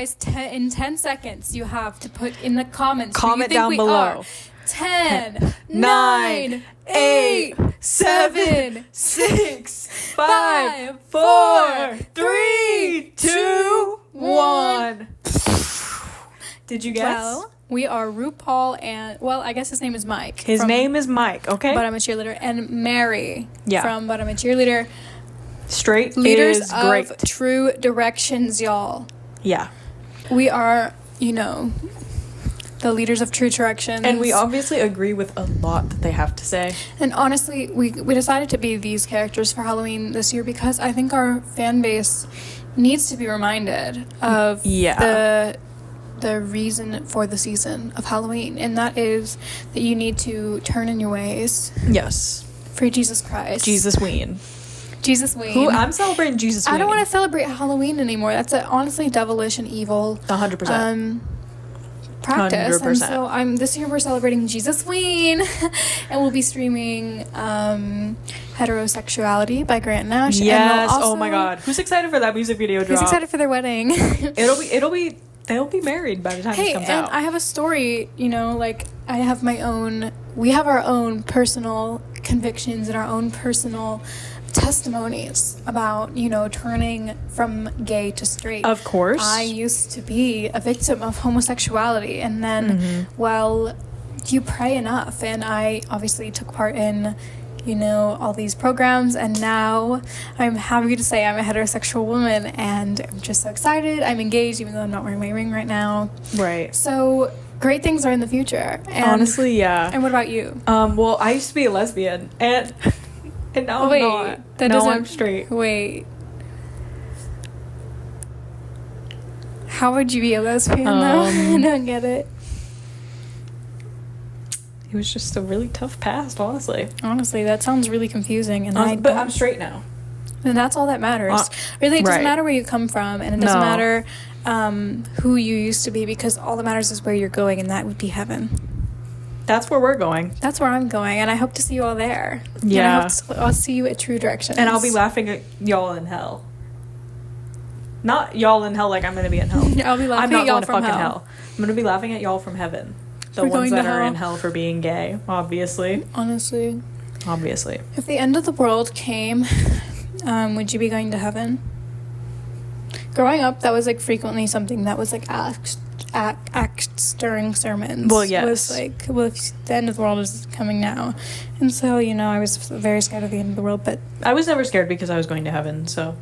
guys, in 10 seconds, you have to put in the comments. Comment down below. 10, 9, 8, 7, 6, 5, 4, 3, 2, 1. Did you guess? Well, we are RuPaul and, well, I guess his name is Mike. His name is Mike, okay? But I'm a Cheerleader. And Mary Yeah. from But I'm a Cheerleader. Straight Leaders is great. of True Directions, y'all. Yeah. We are, you know, the leaders of True Directions. And we obviously agree with a lot that they have to say. And honestly, we decided to be these characters for Halloween this year because I think our fan base needs to be reminded of the reason for the season of Halloween. And that is that you need to turn in your ways. Yes. For Jesus Christ. JesusWeen. JesusWeen. Who I'm celebrating JesusWeen. I don't want to celebrate Halloween anymore. That's honestly devilish and evil. 100%. Practice. 100%. And so this year we're celebrating JesusWeen, and we'll be streaming Heterosexuality by Grant Nash. Yes. And oh my God. Who's excited for that music video drop? Who's excited for their wedding? They'll be married by the time this comes and out. I have a story, you know, like we have our own personal convictions and our own personal testimonies about, you know, turning from gay to straight. Of course. I used to be a victim of homosexuality, and then, well, you pray enough, and I obviously took part in, you know, all these programs, and now I'm happy to say I'm a heterosexual woman, and I'm just so excited. I'm engaged, even though I'm not wearing my ring right now. Right. So great things are in the future. And, honestly, yeah. And what about you? Well, I used to be a lesbian, and now I'm not. No, I'm straight. Wait. How would you be a lesbian, though? I don't get it. It was just a really tough past, honestly. Honestly, that sounds really confusing, and But I'm straight now. And that's all that matters. Really, it doesn't right. matter where you come from, and it doesn't matter who you used to be, because all that matters is where you're going, and that would be heaven. That's where we're going. That's where I'm going, and I hope to see you all there. Yeah. And I'll see you at True Directions. And I'll be laughing at y'all in hell. Not y'all in hell like I'm going to be in hell. I'll be laughing at y'all from hell. I'm going to be laughing at y'all from heaven. The We're ones going that to are hell. in hell for being gay, obviously. Honestly. Obviously. If the end of the world came, would you be going to heaven? Growing up, that was like frequently something that was like asked during sermons. Well, yes. Was like, well, if the end of the world is coming now. And so, you know, I was very scared of the end of the world, but I was never scared because I was going to heaven, so.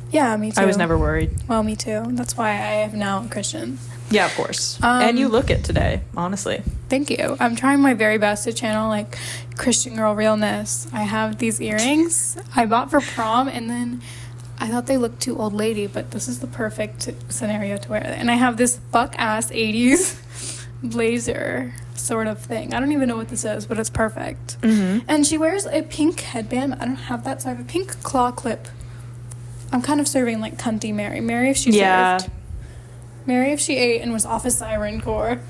Yeah, me too. I was never worried. Well, me too. That's why I am now a Christian. Yeah, of course. And you look it today, honestly. Thank you. I'm trying my very best to channel like Christian girl realness. I have these earrings I bought for prom, and then I thought they looked too old lady, but this is the perfect scenario to wear it. And I have this buck-ass 80s blazer sort of thing. I don't even know what this is, but it's perfect. Mm-hmm. And she wears a pink headband. I don't have that, so I have a pink claw clip. I'm kind of serving like cunty Mary. Mary if she served. Mary if she ate and was off a siren core.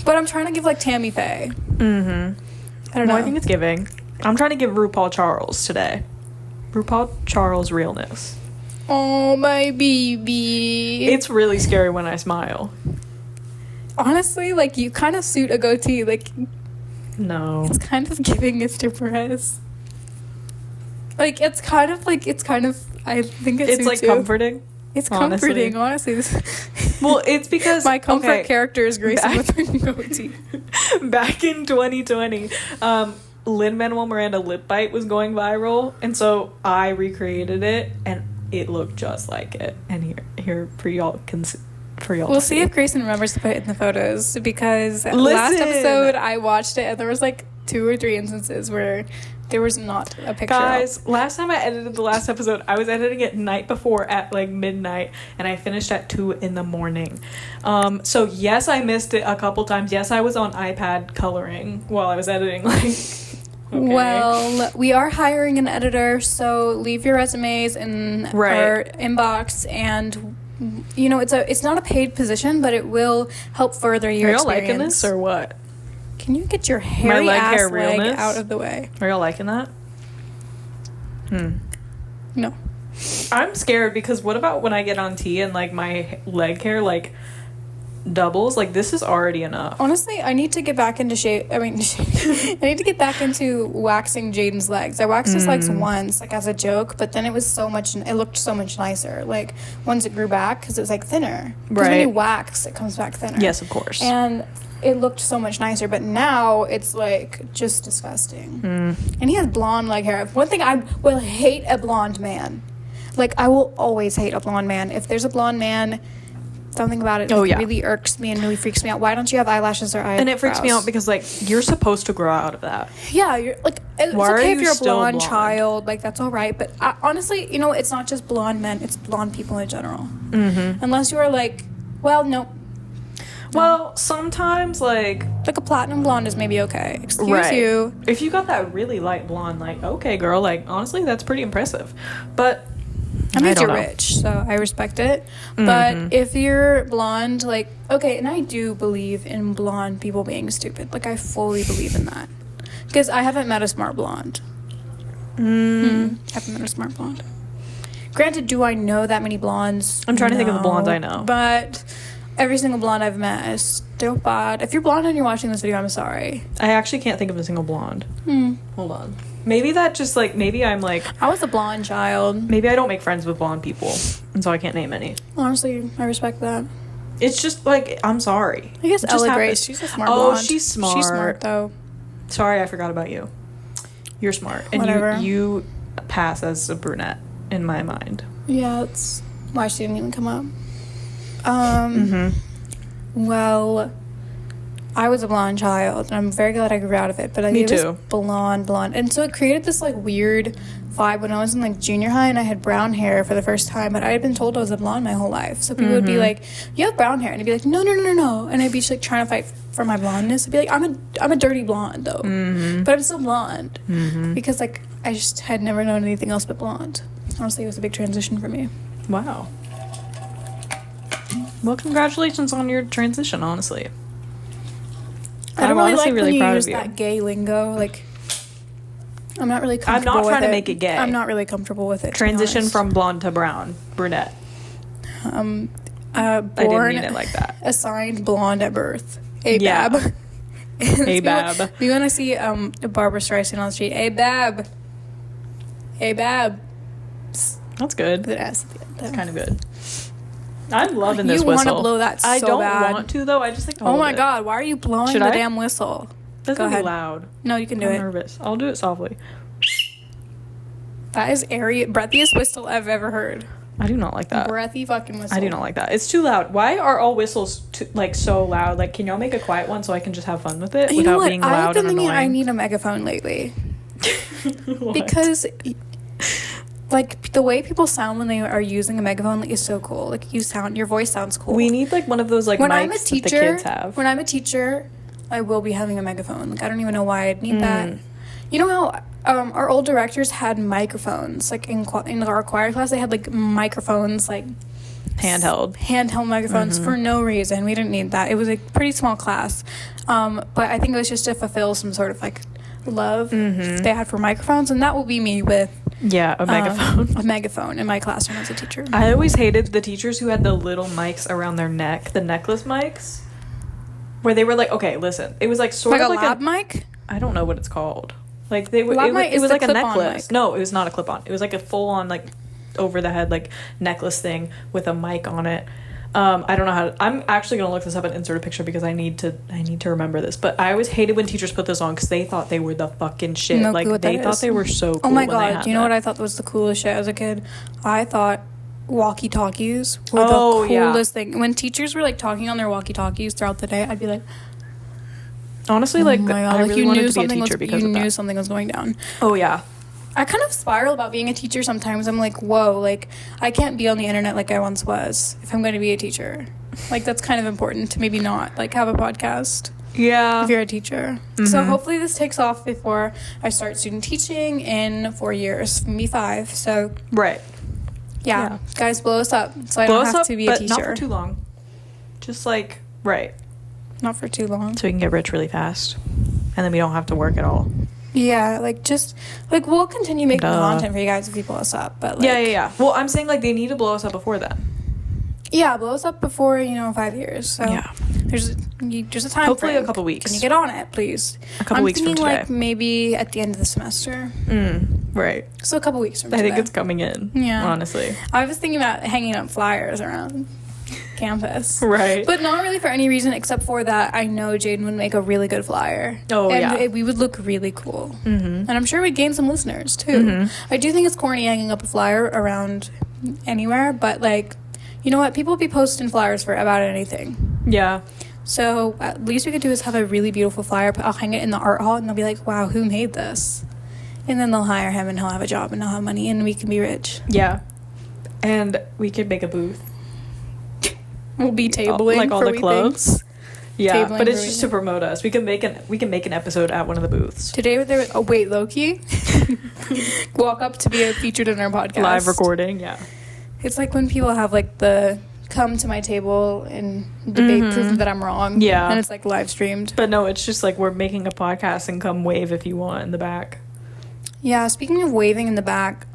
But I'm trying to give like Tammy Faye. Mm-hmm. I don't know. I think it's giving. I'm trying to give RuPaul Charles today. RuPaul Charles realness. Oh, my baby. It's really scary when I smile. Honestly, like, you kind of suit a goatee. Like, no. It's kind of giving Mr. Perez. Like, I think it's like too. Comforting. It's comforting, honestly. Well, it's because my comfort character is Grayson with a goatee. Back in 2020, Lin-Manuel Miranda lip bite was going viral, and so I recreated it, and it looked just like it. And here for y'all We'll see if Grayson remembers to put it in the photos, because last episode I watched it and there was like 2 or 3 instances where there was not a picture. Guys, last time I edited the last episode, I was editing it night before at like midnight, and I finished at 2 a.m. So yes, I missed it a couple times. Yes, I was on iPad coloring while I was editing. Like, okay. Well, we are hiring an editor, so leave your resumes in our inbox, and you know, it's not a paid position, but it will help further your experience. Are y'all liking this or what? Can you get your hairy ass leg out of the way? Are y'all liking that? No. I'm scared because what about when I get on T and like my leg hair like doubles? Like this is already enough. Honestly, I need to get back into I need to get back into waxing Jaden's legs. I waxed his legs once, like as a joke, but then it looked so much nicer. Like once it grew back, because it was like thinner. Because when you wax, it comes back thinner. Yes, of course. And it looked so much nicer, but now it's like just disgusting. And he has blonde leg hair. One thing I will hate a blonde man. Like I will always hate a blonde man. If there's a blonde man, something about it really irks me and really freaks me out. Why don't you have eyelashes or eyebrows? And it freaks me out because like you're supposed to grow out of that. Yeah, you're like it's Why okay are if you you're a still blonde blonde? child, like that's all right. But honestly, it's not just blonde men; it's blonde people in general. Unless you are like, well, no. Well, sometimes like a platinum blonde is maybe okay. Excuse you. If you got that really light blonde, like okay, girl, like honestly, that's pretty impressive. But I mean, you're rich, so I respect it. But if you're blonde, like, okay, and I do believe in blonde people being stupid. Like, I fully believe in that. Because I haven't met a smart blonde. Haven't met a smart blonde. Granted, do I know that many blondes? I'm trying to think of the blondes I know. But every single blonde I've met is still bad. If you're blonde and you're watching this video, I'm sorry. I actually can't think of a single blonde. Hold on. Maybe that just like, maybe I'm like... I was a blonde child. Maybe I don't make friends with blonde people, and so I can't name any. Honestly, I respect that. It's just like, I'm sorry. I guess Ella Grace, she's a smart blonde. Oh, she's smart. She's smart, though. Sorry, I forgot about you. You're smart. And Whatever. you pass as a brunette in my mind. Yeah, that's why she didn't even come up. Well, I was a blonde child, and I'm very glad I grew out of it. But Me it too. was blonde, and so it created this like weird vibe when I was in like junior high, and I had brown hair for the first time. But I had been told I was a blonde my whole life, so people would be like, "You have brown hair," and I'd be like, "No," and I'd be just, like trying to fight for my blondness. I'd be like, "I'm a dirty blonde though, but I'm still blonde," because like I just had never known anything else but blonde. Honestly, it was a big transition for me. Wow. Well, congratulations on your transition, honestly. I don't I'm really honestly like really when you proud use of you. that gay lingo. Like, I'm not really comfortable I'm not trying with to it. make it gay. I'm not really comfortable with it. Transition from blonde to brown, brunette. Born, I didn't mean it like that. Assigned blonde at birth. A Yeah. bab. Hey, bab. We want to see Barbara Streisand on the street. Hey, bab. Hey, bab. That's good. With an S at the end. That's kind of good. I'm loving this You whistle. want to blow that so I don't bad. want to, though. I just like to Oh hold my it. God. Why are you blowing Should the I? damn whistle? That's Go gonna be ahead. loud. No, you can do I'm it. nervous. I'll do it softly. That is breathiest whistle I've ever heard. I do not like that. Breathy fucking whistle. I do not like that. It's too loud. Why are all whistles like so loud? Like, can y'all make a quiet one so I can just have fun with it You know without what? being I've loud been and thinking I annoying? need a megaphone lately. What? Because like the way people sound when they are using a megaphone like, is so cool. Like your voice sounds cool. we need like one of those like when mics I'm a that the teacher, kids have. when I'm a teacher, I will be having a megaphone. Like I don't even know why I'd need that. You know how our old directors had microphones. Like in our choir class, they had like microphones, like handheld microphones for no reason. We didn't need that. It was a pretty small class, but I think it was just to fulfill some sort of like love they had for microphones, and that will be me with a megaphone. a megaphone in my classroom as a teacher. I always hated the teachers who had the little mics around their neck, the necklace mics, where they were like, okay, listen, it was like sort of like like a lab mic. I don't know what it's called. Like they would, Lab it mic was is like the a clip-on necklace. mic. No, it was not a clip-on. It was like a full-on like over the head like necklace thing with a mic on it. I don't know how to, I'm actually gonna look this up and insert a picture because I need to remember this. But I always hated when teachers put this on because they thought they were the fucking shit. No like clue what they that thought is. they were so cool. Oh my when they God! had Do you know that. what I thought was the coolest shit as a kid? I thought walkie-talkies were Oh, the yeah. coolest thing. When teachers were like talking on their walkie-talkies throughout the day, I'd be like, Honestly, like oh my God, I like really you wanted knew to be a something teacher was because you of knew that. something was going down. Oh yeah. I kind of spiral about being a teacher sometimes. I'm like, whoa, like I can't be on the internet like I once was if I'm going to be a teacher. Like that's kind of important to maybe not like have a podcast Yeah. if you're a teacher. So hopefully this takes off before I start student teaching in 4 years, maybe 5. So Right. yeah, guys, blow us up so I Blow don't us have up, to be a but teacher. not for too long. Just like Not for too long. so we can get rich really fast, and then we don't have to work at all. Yeah, like, just, like, we'll continue making content for you guys if you blow us up, but, like... Yeah. Well, I'm saying, like, they need to blow us up before then. Yeah, blow us up before, 5 years, so... Yeah. There's a time Hopefully frame. a couple weeks. Can you get on it, please? A couple weeks from today. I'm thinking, like, maybe at the end of the semester. Right. So a couple weeks from today. I think it's coming in, honestly. I was thinking about hanging up flyers around campus. Right. But not really for any reason except for that I know Jaden would make a really good flyer. Oh, and we would look really cool. And I'm sure we'd gain some listeners, too. I do think it's corny hanging up a flyer around anywhere, but, like, you know what? People be posting flyers for about anything. Yeah. So at least we could do is have a really beautiful flyer. I'll hang it in the art hall, and they'll be like, wow, who made this? And then they'll hire him, and he'll have a job, and he'll have money, and we can be rich. Yeah. And we could make a booth. We'll be tabling like all for the clubs. Yeah, Tabling but it's for just to promote us. We can make an episode at one of the booths. Today there was Loki. Walk up to be featured in our podcast. Live recording, yeah. It's like when people have like the come to my table and debate proof that I'm wrong. Yeah. And it's like live streamed. But no, it's just like we're making a podcast and come wave if you want in the back. Yeah, speaking of waving in the back,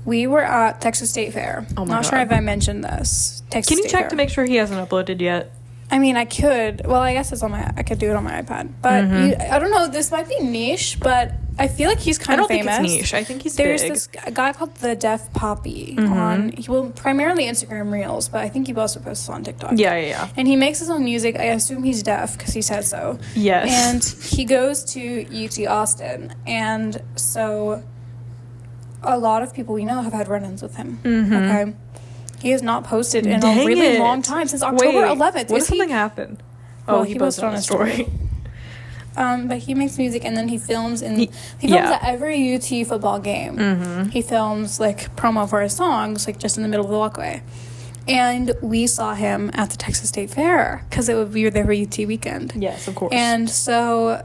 we were at Texas State Fair. Oh my Not God. sure if I mentioned this. Texas Can you State check Fair. to make sure he hasn't uploaded yet? I mean, I could. Well, I guess I could do it on my iPad. But I don't know. This might be niche, but I feel like he's kind of famous. I don't think it's niche. I think he's There's big. this guy called the Deaf Poppy on, primarily Instagram Reels, but I think he also posts on TikTok. Yeah. And he makes his own music. I assume he's deaf because he says so. Yes. And he goes to UT Austin. And so a lot of people we know have had run-ins with him. Okay. He has not posted in a really long time, since October 11th. What if something happened? Well, he posted on a story. But he makes music, and then he films he films at every UT football game. He films like promo for his songs, like just in the middle of the walkway. And we saw him at the Texas State Fair because we were there for UT weekend. Yes, of course. And so,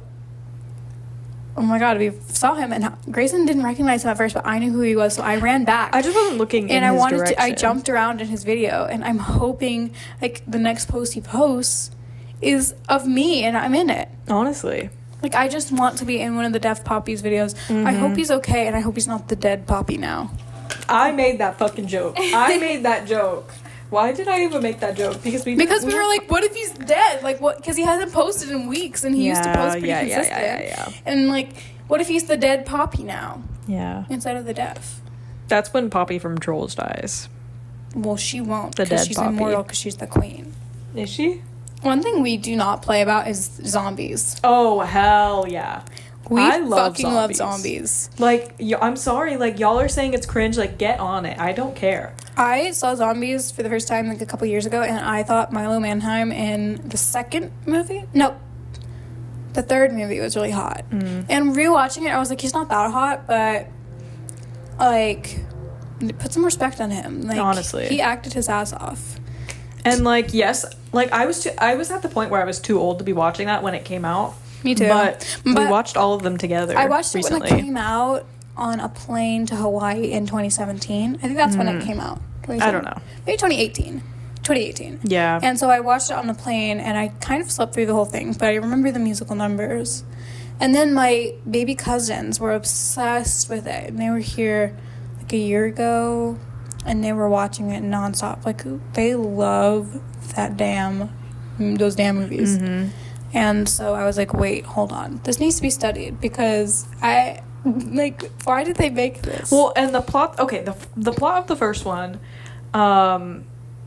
oh my God, we saw him, and Grayson didn't recognize him at first, but I knew who he was, so I ran back. I just wasn't looking in his direction. I jumped around in his video, and I'm hoping like the next post he posts is of me and I'm in it. Honestly. Like, I just want to be in one of the Deaf Poppy's videos. I hope he's okay, and I hope he's not the dead Poppy now. I made that fucking joke. I made that joke. Why did I even make that joke? Because we were like, what if he's dead? Like, what? Because he hasn't posted in weeks, and he used to post pretty consistent. Yeah. And, like, what if he's the dead Poppy now? Yeah. Instead of the deaf? That's when Poppy from Trolls dies. Well, she won't. The dead she's Poppy. immortal because she's the queen. Is she? One thing we do not play about is zombies. Oh, hell yeah. I love zombies. Like, I'm sorry, like, y'all are saying it's cringe, like, get on it. I don't care. I saw zombies for the first time, like, a couple years ago, and I thought Milo Manheim in the second movie? No. The third movie was really hot. And rewatching it, I was like, he's not that hot, but, like, put some respect on him. Like, honestly. He acted his ass off. And, like, yes, like, I was at the point where I was too old to be watching that when it came out. Me too. But we watched all of them together. I watched recently. it when it came out on a plane to Hawaii in 2017. I think that's when it came out. I don't know. Maybe 2018. Yeah. And so I watched it on the plane, and I kind of slept through the whole thing, but I remember the musical numbers. And then my baby cousins were obsessed with it, and they were here like a year ago, and they were watching it nonstop. Like, they love those damn movies. And so I was like, wait, hold on. This needs to be studied because why did they make this? Well, and the plot, okay, the plot of the first one,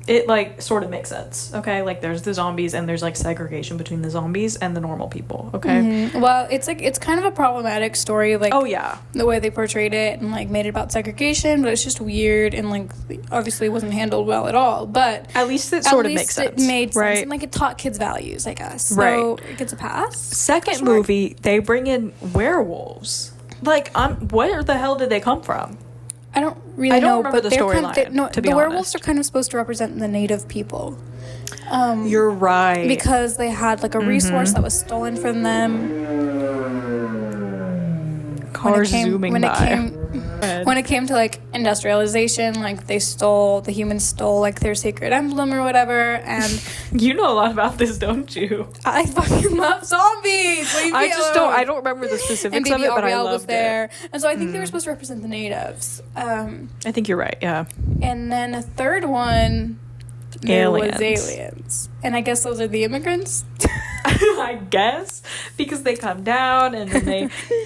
it, like, sort of makes sense, okay? Like, there's the zombies, and there's, like, segregation between the zombies and the normal people, okay? Well, it's kind of a problematic story, like, oh, yeah. the way they portrayed it and, like, made it about segregation, but it's just weird and, like, obviously wasn't handled well at all, but... At least it sort of makes sense, it made sense, right? and, like, it taught kids values, I guess. So, right. it gets a pass. Second movie, they bring in werewolves. Like, where the hell did they come from? I don't really know, remember but the storyline, to be the werewolves honest. are kind of supposed to represent the native people. You're right. Because they had, like, a resource that was stolen from them. Cars zooming by. ahead. When it came to like industrialization, like the humans stole like their sacred emblem or whatever, and You know a lot about this, don't you? I fucking love zombies. Leave me alone. I don't remember the specifics and of Baby it, but I Ariel loved was there, it. and so I think they were supposed to represent the natives. I think you're right, yeah. And then a third one, there was Aliens. aliens, and I guess those are the immigrants. I guess, because they come down and then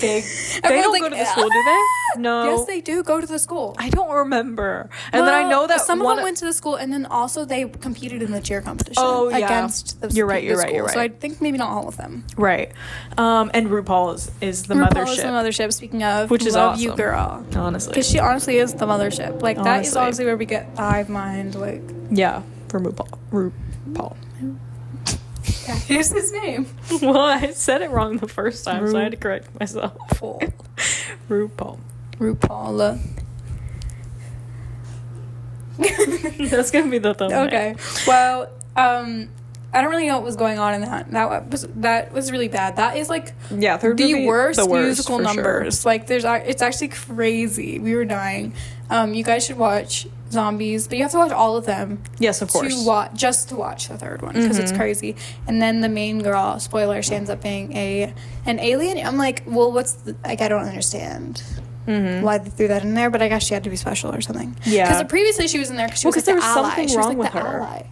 they Everyone's don't like, go to the school, do they? No. Yes, they do go to the school. I don't remember. And then I know that some of them went to the school, and then also they competed in the cheer competition. Oh, yeah. Against the You're right, the you're right, school. you're right. So I think maybe not all of them. Right. And RuPaul is the RuPaul mothership. is the mothership. Speaking of, Which is love you, awesome. girl. Honestly. Because she honestly is the mothership. Like that is Honestly. honestly where we get the hive mind. Like Yeah, from RuPaul. yeah, here's his name. Well, I said it wrong the first time, so I had to correct myself. RuPaul. RuPaul. That's gonna be the thumbnail. Okay. Well, I don't really know what was going on in that. That was really bad. That is like Yeah, third the movie, worst the worst musical for numbers. Sure. Like it's actually crazy. We were dying. You guys should watch Zombies, but you have to watch all of them. Yes, of course. To watch the third one because it's crazy. And then the main girl, spoiler, she ends up being an alien. I'm like, well, I don't understand. Why they threw that in there, but I guess she had to be special or something. Yeah. Because previously she was in there because she was like there the was ally. something She was wrong like with the her. ally.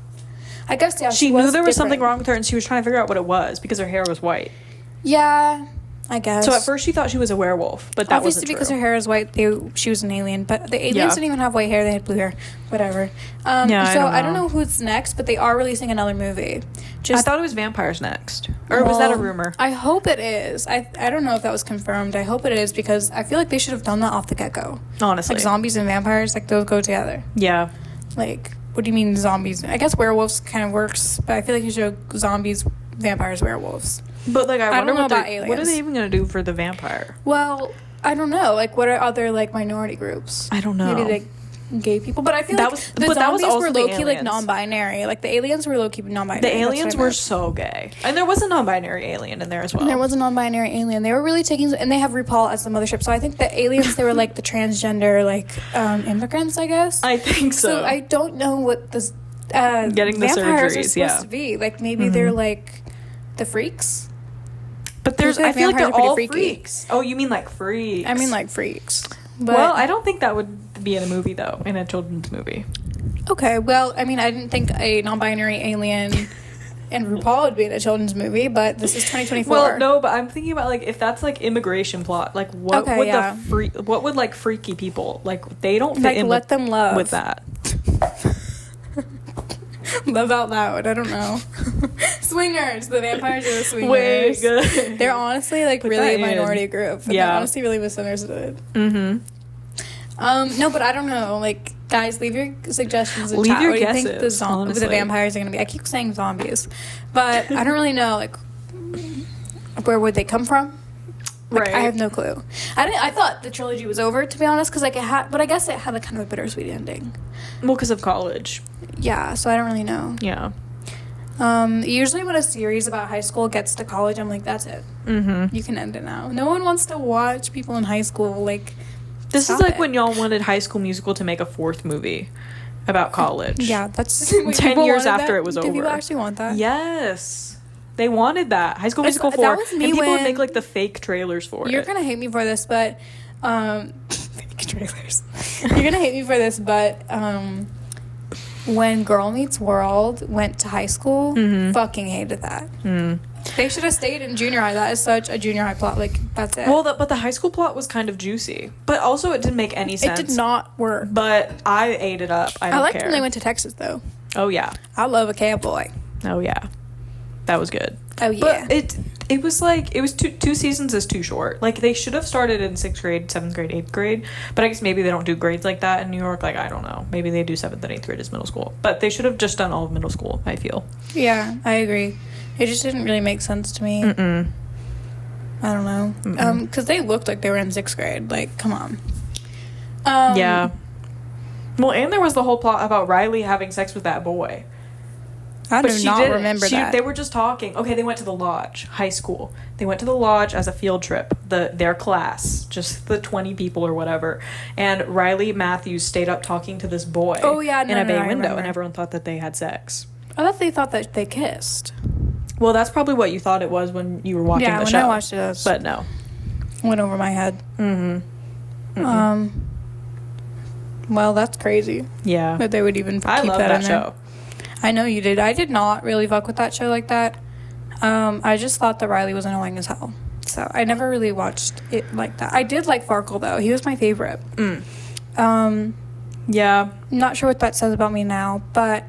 I guess yeah. She knew there was something different. wrong with her, and she was trying to figure out what it was because her hair was white. Yeah, I guess. So at first she thought she was a werewolf, but that obviously wasn't because true. her hair is white, she was an alien. But the aliens Yeah. didn't even have white hair; they had blue hair. Whatever. Yeah, so I I don't know who's next, but they are releasing another movie. I thought it was vampires next, or was that a rumor? I hope it is. I don't know if that was confirmed. I hope it is because I feel like they should have done that off the get-go. Honestly, Like zombies and vampires, like those go together. yeah. Like, what do you mean zombies? I guess werewolves kind of works, but I feel like you should go zombies, vampires, werewolves. But like, I wonder don't know what about what are aliens. they even gonna do for the vampire? Well, I don't know. Like, what are other like minority groups? I don't know. Maybe like gay people, but I feel That like was- the but that was zombies also were the low key like aliens. non-binary. Like the aliens were low key non-binary. The That's what aliens I were meant. so gay, and there was a non-binary alien in there as well. And there was a non-binary alien. They were really taking, and they have RuPaul as the mothership. So I think the aliens, they were like the transgender, like immigrants, I guess. I think so. So I don't know what this Getting the vampires are surgeries, supposed yeah. to be. Like maybe they're like the freaks. But there's, I I feel feel like vampires they're are all pretty freaky. freaks. Oh, you mean like freaks? I mean like freaks. But, well, I don't think that would be in a movie though, in a children's movie. okay. Well, I mean, I didn't think a non-binary alien and RuPaul would be in a children's movie, but this is 2024. Well, no, but I'm thinking about like if that's like immigration plot, like what Okay, would yeah. what would like freaky people like they don't fit Like, in let them love. with that. Love out loud. I don't know. Swingers. The vampires are the swingers. Way good. They're honestly like Put really a that in. minority group. And Yeah. They're honestly really misunderstood. Mm-hmm. No, but I don't know. Like, guys, leave your suggestions in Leave chat. your What do you think guesses, the honestly. vampires are going to be? I keep saying zombies, but I don't really know. Like, where would they come from? Like, Right. I have no clue. I thought the trilogy was over, to be honest, because like it had, but I guess it had a kind of a bittersweet ending. Well, because of college. Yeah, so I don't really know. Yeah. Usually when a series about high school gets to college, I'm like, that's it. Mm-hmm. You can end it now. No one wants to watch people in high school like. This stop is like it. when y'all wanted High School Musical to make a fourth movie about college. Yeah, that's 10 people years wanted after that? it was Did people over. actually want that? Yes. They wanted that. High School It's- Musical that 4. was And me people would when- make like the fake trailers for You're it. gonna hate me for this, but fake trailers. You're gonna hate me for this, but when Girl Meets World went to high school, fucking hated that. Mm. They should have stayed in junior high. That is such a junior high plot. Like that's it. Well, but the high school plot was kind of juicy. But also it didn't make any sense. it did not work. But I ate it up. I don't liked care. when they went to Texas though. Oh, yeah. I love a cowboy. Oh, yeah. That was good. Oh yeah. But it was like, it was two seasons is too short. Like, they should have started in 6th grade, 7th grade, 8th grade. But I guess maybe they don't do grades like that in New York. Like, I don't know. Maybe they do 7th and 8th grade as middle school. But they should have just done all of middle school, I feel. Yeah, I agree. It just didn't really make sense to me. Mm-mm. I don't know. Because they looked like they were in 6th grade. Like, come on. Yeah. Well, and there was the whole plot about Riley having sex with that boy. I do not remember that. They were just talking. Okay, they went to the lodge, high school. They went to the lodge as a field trip, their class, just the 20 people or whatever. And Riley Matthews stayed up talking to this boy in a bay window, and everyone thought that they had sex. I thought that they kissed. Well, that's probably what you thought it was when you were watching the show. Yeah, when I watched it. But no. Went over my head. Well, that's crazy. Yeah. That they would even keep that in there. I love that show. I know you did. I did not really fuck with that show like that. I just thought that Riley was annoying as hell. So I never really watched it like that. I did like Farkle, though. He was my favorite. Yeah. Not sure what that says about me now, but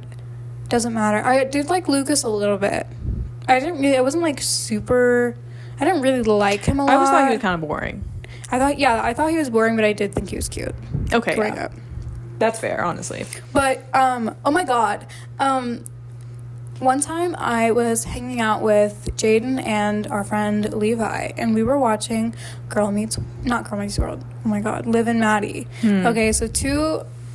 doesn't matter. I did like Lucas a little bit. I didn't really like him a lot. I always thought he was kind of boring. I thought he was boring, but I did think he was cute. Okay, growing up. That's fair, honestly. But, oh my god. One time I was hanging out with Jaden and our friend Levi, and we were watching not Girl Meets World. Oh my god, Liv and Maddie. Okay,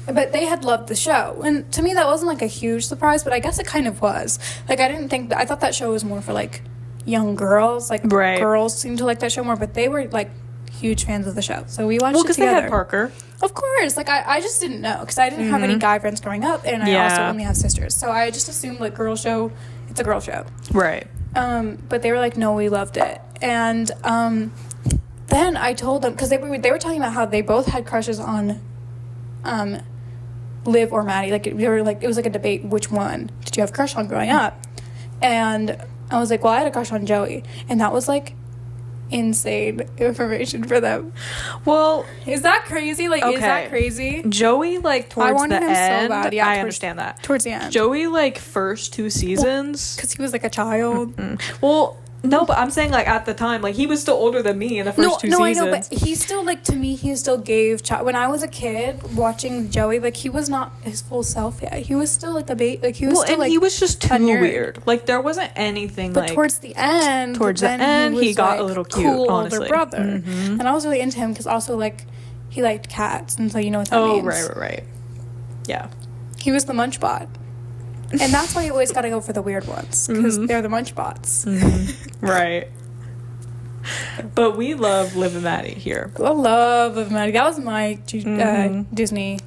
but they had loved the show. And to me, that wasn't like a huge surprise, but I guess it kind of was. Like, I thought that show was more for like young girls. Like, girls seemed to like that show more, but they were like huge fans of the show. So we watched it together. Well, because they had Parker. Of course. Like, I just didn't know, because I didn't have any guy friends growing up, and I also only have sisters. So I just assumed, like, it's a girl show. Right. But they were like, no, we loved it. And then I told them, because they were talking about how they both had crushes on Liv or Maddie. Like, it was like a debate, which one did you have a crush on growing up? And I was like, well, I had a crush on Joey. And that was, like, insane information for them. Well, is that crazy? Like, is that crazy? Joey, like, towards the end, so bad. Yeah, I understand that. Towards the end. Joey, like, first 2 seasons. Because he was, like, a child. Well, no, but I'm saying, like, at the time, like, he was still older than me in the first 2 seasons. No, I know, but he still, like, to me, he still gave when I was a kid watching Joey, like, he was not his full self yet. He was still, like, a baby. Like, he was still, like, he was just too weird. Like, there wasn't anything, but towards the end, he got a little cute, cool honestly. Older brother. And I was really into him, because also, like, he liked cats, and so you know what that means. Oh, right. Yeah. He was the munch bot. And that's why you always gotta go for the weird ones, because they're the munch bots. Right. But we love Liv and Maddie here. I love Liv and Maddie. That was my Disney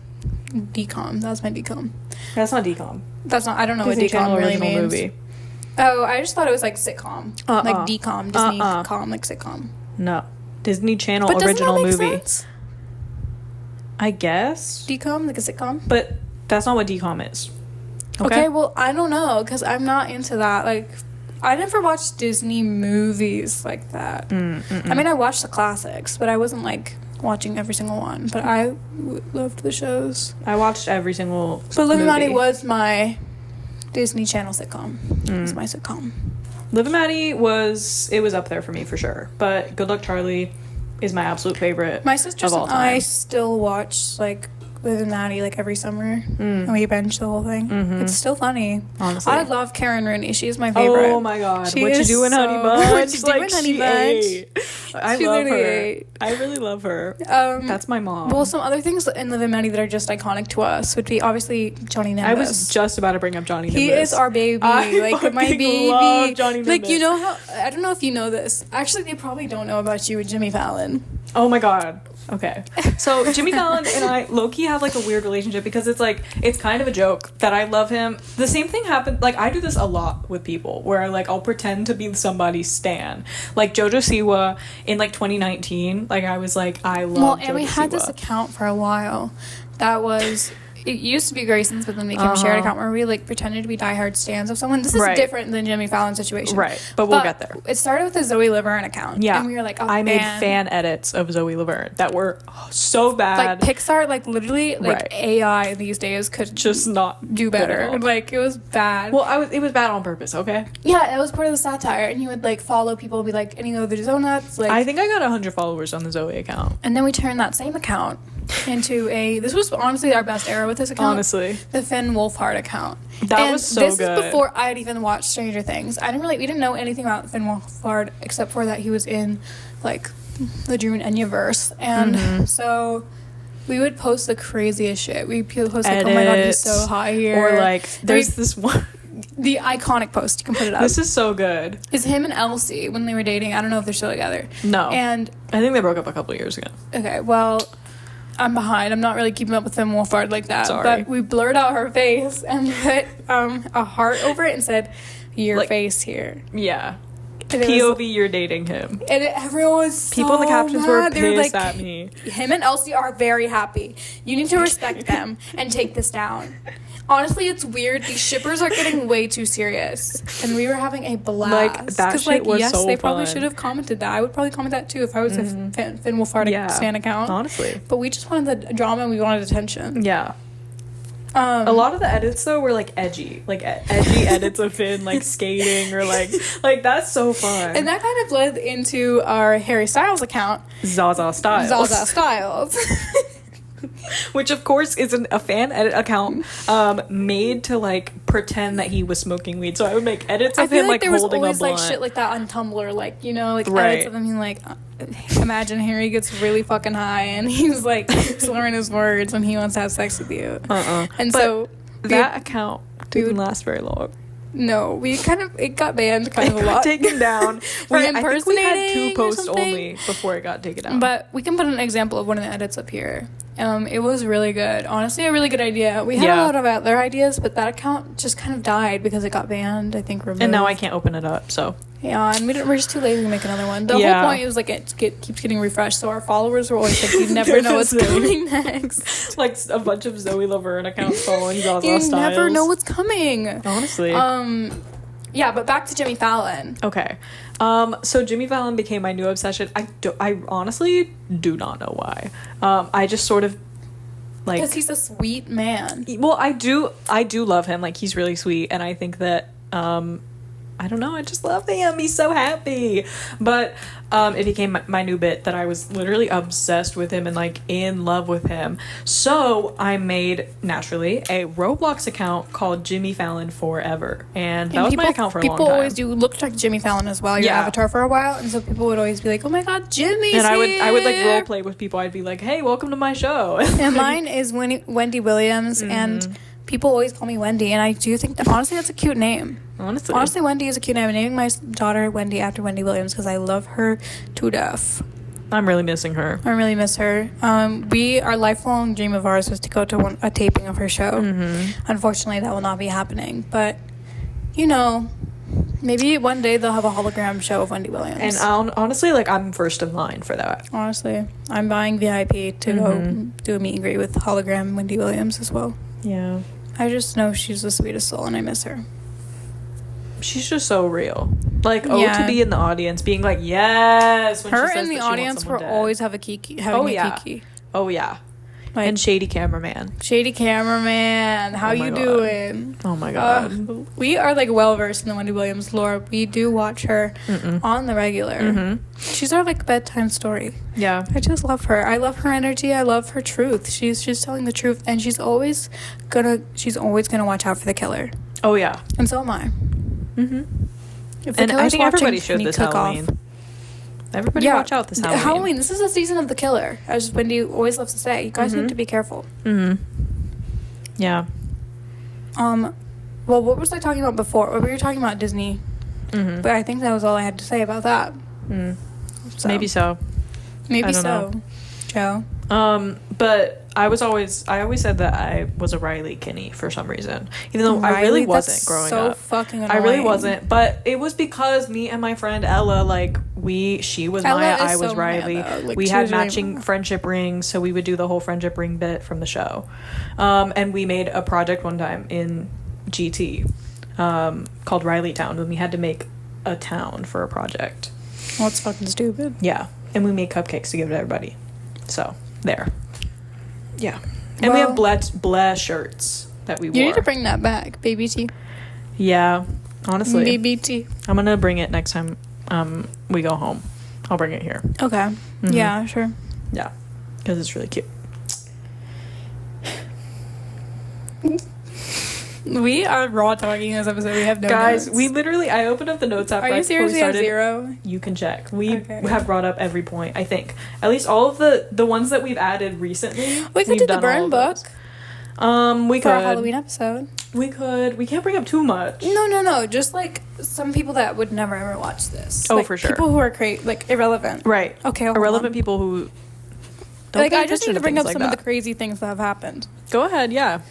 DCOM. That was my DCOM. That's not DCOM. That's not. I don't know Disney what DCOM really means. Movie. Oh, I just thought it was like sitcom, like DCOM, Disney com, like sitcom. No, Disney Channel original movie. Sense? I guess DCOM, like a sitcom. But that's not what DCOM is. Okay, well, I don't know, because I'm not into that. Like, I never watched Disney movies like that. I mean, I watched the classics, but I wasn't, like, watching every single one. But I loved the shows. I watched every single But Liv and Maddie was my Disney Channel sitcom. It was my sitcom. Liv and Maddie was up there for me, for sure. But Good Luck Charlie is my absolute favorite. My sisters and I still watch, like, Liv and Maddie, like, every summer, and we binge the whole thing. It's still funny. Honestly, I love Karen Rooney. She's my favorite. Oh my god, what you doing, Honey Bunch? What you doing, Honey Bunch? I love her. I really love her. That's my mom. Well, some other things in Liv and Maddie that are just iconic to us would be obviously Johnny Nimbus. I was just about to bring up Johnny Nimbus. He is our baby. Like, my baby. Love Johnny Nimbus. Like, you know how? I don't know if you know this. Actually, they probably don't know about you and Jimmy Fallon. Oh my god. Okay. So Jimmy Fallon and I low-key have, like, a weird relationship, because it's, like, it's kind of a joke that I love him. The same thing happened, like, I do this a lot with people, where, like, I'll pretend to be somebody's stan. Like, JoJo in, like, 2019, like, I was like, I love JoJo and we had this account for a while that was... It used to be Grayson's, but then we became a shared account where we, like, pretended to be diehard stans of someone. This is different than Jimmy Fallon's situation. Right, but we'll get there. It started with a Zoe Laverne account. Yeah. And we were like, oh, I made fan edits of Zoe Laverne that were so bad. Like, Pixar, like, literally, like, AI these days could just not do better. Like, it was bad. Well, it was bad on purpose, okay? Yeah, it was part of the satire. And you would, like, follow people and be like, any of the donuts. Like, I think I got 100 followers on the Zoe account. And then we turned that same account into this was honestly our best era with this account. Honestly. The Finn Wolfhard account. That was so good. This is before I had even watched Stranger Things. We didn't know anything about Finn Wolfhard except for that he was in, like, the Drew and Enya verse. And so we would post the craziest shit. We post, like, oh my god, he's so hot here. Or, like, there's this one. the iconic post. You can put it up. This is so good. It's him and Elsie when they were dating. I don't know if they're still together. No. And I think they broke up a couple of years ago. okay, well, I'm behind. I'm not really keeping up with them Wolfhard like that. Sorry. But we blurred out her face and put a heart over it and said, your Like, face here. Yeah. And it POV, was, you're dating him. and they was so People in the captions were mad. They pissed like, at me. him and Elsie are very happy. You need to respect them and take this down. Honestly, it's weird. These shippers are getting way too serious, and we were having a blast. Like, that shit was yes, so they probably fun. should have commented that. I would probably comment that too if I was a Finn Wolfhard fan account. Honestly. But we just wanted the drama and we wanted attention. Yeah. A lot of the edits though were like edgy, edgy edits of Finn like skating or like that's so fun. And that kind of led into our Harry Styles account, Zaza Styles. Zaza Styles. Which of course is a fan edit account made to like pretend that he was smoking weed. So I would make edits I of feel him like there was holding always a blunt. like shit like that on Tumblr, like, you know, like Right. edits of him being like, imagine Harry gets really fucking high and he's like slurring his words when he wants to have sex with you. And But so that account didn't last very long. no, it got banned kind of a It got lot. taken down. For I think we had impersonating 2 or posts something. only before it got taken down. But we can put an example of one of the edits up here. It was really good. Honestly, a really good idea. We had a lot of other ideas, but that account just kind of died because it got banned, I think, removed. and now I can't open it up, so. Yeah, and we're just too lazy to make another one. The whole point was like it keeps getting refreshed, so our followers were always like, you never know what's coming next. Like a bunch of Zoe Laverne accounts following Zaza You Styles. never know what's coming. Honestly. Yeah, but back to Jimmy Fallon. Okay. So Jimmy Fallon became my new obsession. I honestly do not know why. I just sort of like, Because he's a sweet man. well, I do love him. Like, he's really sweet, and I think that I don't know, I just love him. He's so happy. But it became my new bit that I was literally obsessed with him and like in love with him. So I made, naturally, a Roblox account called Jimmy Fallon Forever. And that was my account for a long time. People always do look like Jimmy Fallon as well, your avatar for a while. And so people would always be like, oh my god, Jimmy's And I would like here. role play with people. I'd be like, hey, welcome to my show. And mine is Wendy Williams, and people always call me Wendy, and I do think that honestly that's a cute name. Honestly, Wendy is a cute name. I'm naming my daughter Wendy after Wendy Williams because I love her to death. I'm really missing her. I really miss her. Our lifelong dream of ours was to go to a taping of her show. Unfortunately, that will not be happening. But, you know, maybe one day they'll have a hologram show of Wendy Williams. And honestly, like, I'm first in line for that. Honestly, I'm buying VIP to go do a meet and greet with hologram Wendy Williams as well. Yeah. I just know she's the sweetest soul, and I miss her. She's just so real. Like, to be in the audience, being like, yes. When Her she says and the that she wants audience someone will dead. always have a kiki. Kiki. Oh, yeah. Like, And shady cameraman. shady cameraman, how Oh my you God. doing? Oh, my God. We are like well versed in the Wendy Williams lore. We do watch her on the regular. She's our like bedtime story. Yeah. I just love her. I love her energy. I love her truth. She's telling the truth, and she's always gonna watch out for the killer. Oh, yeah. And so am I. If the And I killer's think watching, everybody should you this click off. Halloween. Everybody watch out this Halloween. Halloween. This is the season of the killer, as Wendy always loves to say. You guys need to be careful. Yeah. Well, what was I talking about before? We were talking about Disney, but I think that was all I had to say about that. So, Maybe so. Maybe I don't so, know. Joe. But I always said that I was a Riley Kinney for some reason, even though I really wasn't that's growing so up. fucking annoying. I really wasn't, but it was because me and my friend Ella, like, she was Ella Maya, is I was so Riley. Maya, though. Like, we she had was really matching Maya. friendship rings, so we would do the whole friendship ring bit from the show. And we made a project one time in GT called Riley Town, when we had to make a town for a project. Well, it's fucking stupid. Yeah, and we made cupcakes to give to everybody. So there. Yeah. And we have bleh shirts that we wore. You need to bring that back, baby tea. Yeah, honestly. Baby tea. I'm gonna bring it next time we go home. I'll bring it here. Okay. Yeah, sure. Yeah, because it's really cute. We are raw talking this episode. We have no Guys, notes. we literally, I opened up the notes app Are right you before serious? we We have started. 0? You can check. We Okay. have brought up every point, I think. At least all of the ones that we've added recently. We could we've do the done all burn of book. those. We for could. a Halloween episode. We could. We can't bring up too much. No. Just like some people that would never ever watch this. Oh, like, for sure. People who are like irrelevant. Right. Okay. Irrelevant people who don't like pay I just attention need to bring up things some like of the that. crazy things that have happened. Go ahead. Yeah.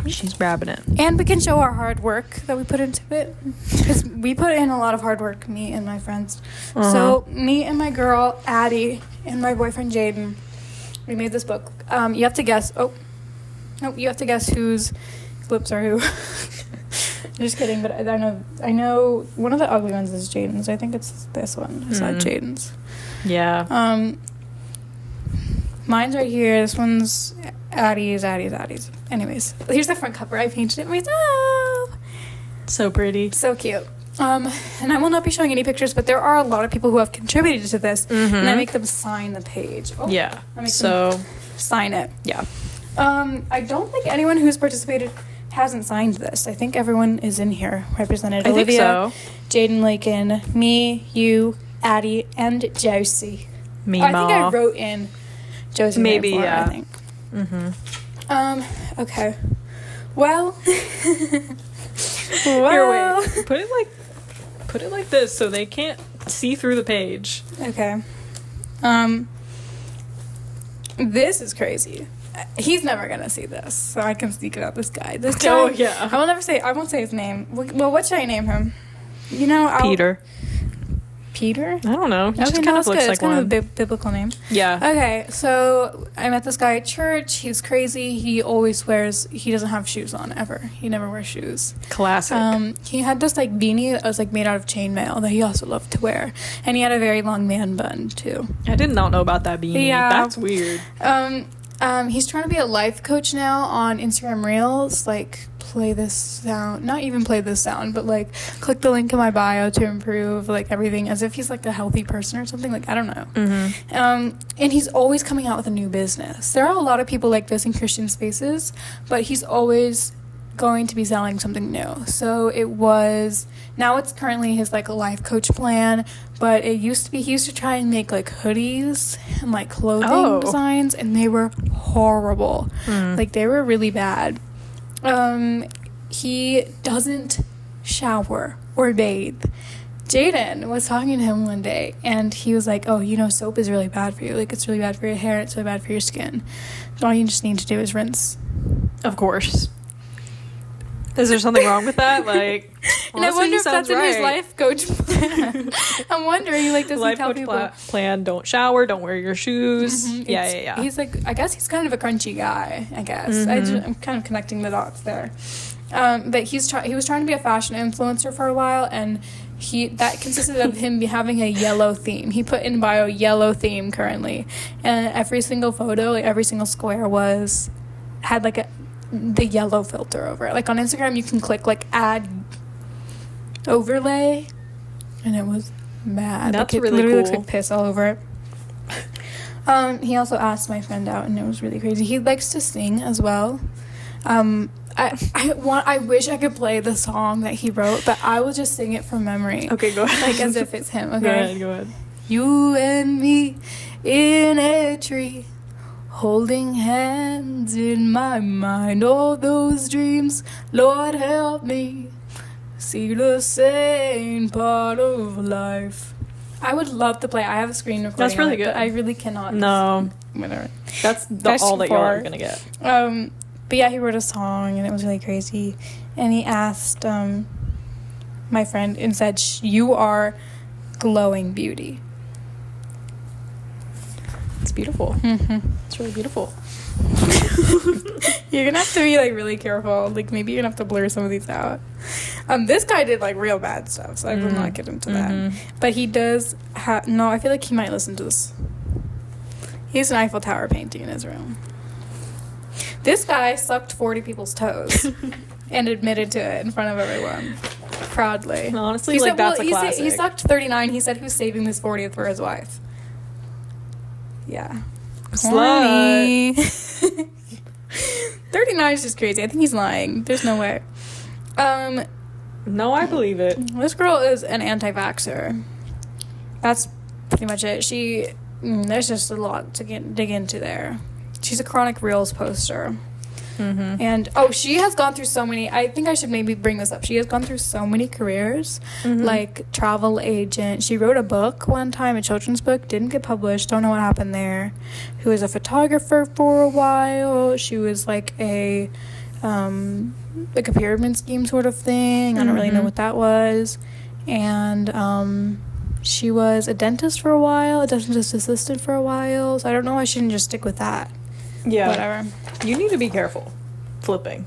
She's grabbing it. And we can show our hard work that we put into it. Because we put in a lot of hard work, me and my friends. So, me and my girl, Addie, and my boyfriend, Jaden, we made this book. You have to guess. You have to guess whose lips are who. Just kidding, but I know one of the ugly ones is Jaden's. I think it's this one. It's not Jaden's. Yeah. Mine's right here. This one's Addie's. Anyways, here's the front cover. I painted it myself. So pretty. So cute. And I will not be showing any pictures, but there are a lot of people who have contributed to this, and I make them sign the page. Yeah. I make them sign it. Yeah. I don't think anyone who's participated hasn't signed this. I think everyone is in here represented. I Olivia, think so. Jaden Lakin, me, you, Addie, and Josie. Mima. I think I wrote in Josie. Maybe, name for yeah. her, I think. Okay. Well. Here, wait. Put it like this so they can't see through the page. Okay. This is crazy. He's never gonna see this, so I can speak about this guy. This guy. Oh, yeah. I won't say his name. Well, what should I name him? You know, Peter. Peter? I don't know. He just kind of that's looks good. like It's kind one. of a biblical name. Yeah. Okay, so I met this guy at church. He's crazy. He doesn't have shoes on ever. He never wears shoes. Classic. He had this like beanie that was like made out of chainmail that he also loved to wear, and he had a very long man bun too. I did not know about that beanie. Yeah. That's weird. He's trying to be a life coach now on Instagram Reels. Like, play this sound. Not even play this sound, but like, click the link in my bio to improve like everything, as if he's like a healthy person or something. Like, I don't know. And he's always coming out with a new business. There are a lot of people like this in Christian spaces, but he's always going to be selling something new. So now it's currently his like a life coach plan, but it used to be he used to try and make like hoodies and like clothing designs, and they were horrible. Like, they were really bad. He doesn't shower or bathe. Jaden was talking to him one day, and he was like, soap is really bad for you. Like, it's really bad for your hair, it's really bad for your skin. So all you just need to do is rinse. Of course. Is there something wrong with that? Like, and I wonder if that's in his life coach plan. I'm wondering, like, does he tell people? Plan, don't shower, don't wear your shoes. Yeah. He's like, I guess he's kind of a crunchy guy, I guess. I'm kind of connecting the dots there. But he was trying to be a fashion influencer for a while, and that consisted of him having a yellow theme. He put in bio yellow theme currently, and every single photo, like every single square had like the yellow filter over it. Like on Instagram, you can click like add overlay, and it was mad. That's like, really literally cool. looks like piss all over it. He also asked my friend out, and it was really crazy. He likes to sing as well. I wish I could play the song that he wrote, but I will just sing it from memory. Okay, go ahead. Like as if it's him. Okay. Go ahead. You and me in a tree, holding hands in my mind. All those dreams, Lord help me see the same part of life. I would love to play. I have a screen recording. That's really of it, good. but I really cannot. No. Whatever. That's all that you're gonna get. But yeah, he wrote a song, and it was really crazy. And he asked my friend and said, "You are glowing beauty." It's beautiful. It's really beautiful. You're gonna have to be like really careful. Like, maybe you're gonna have to blur some of these out. This guy did like real bad stuff, so I will not get into that. But he does no, I feel like he might listen to this. He has an Eiffel Tower painting in his room. This guy sucked 40 people's toes and admitted to it in front of everyone. Proudly. Honestly, like, that's a classic. He sucked 39. He said, "Who's saving this 40th for his wife?" Yeah. Slut. 39 is just crazy. I think he's lying. There's no way. No, I believe it. This girl is an anti-vaxxer. That's pretty much it. There's just a lot to dig into there. she's a chronic Reels poster. Mm-hmm. And she has gone through so many. I think I should maybe bring this up. She has gone through so many careers, like travel agent. She wrote a book one time, a children's book, didn't get published. Don't know what happened there. Who was a photographer for a while. She was like a pyramid scheme sort of thing. I don't really know what that was. And she was a dentist for a while, a dentist assistant for a while. So I don't know why she didn't just stick with that. Yeah. Whatever. You need to be careful flipping.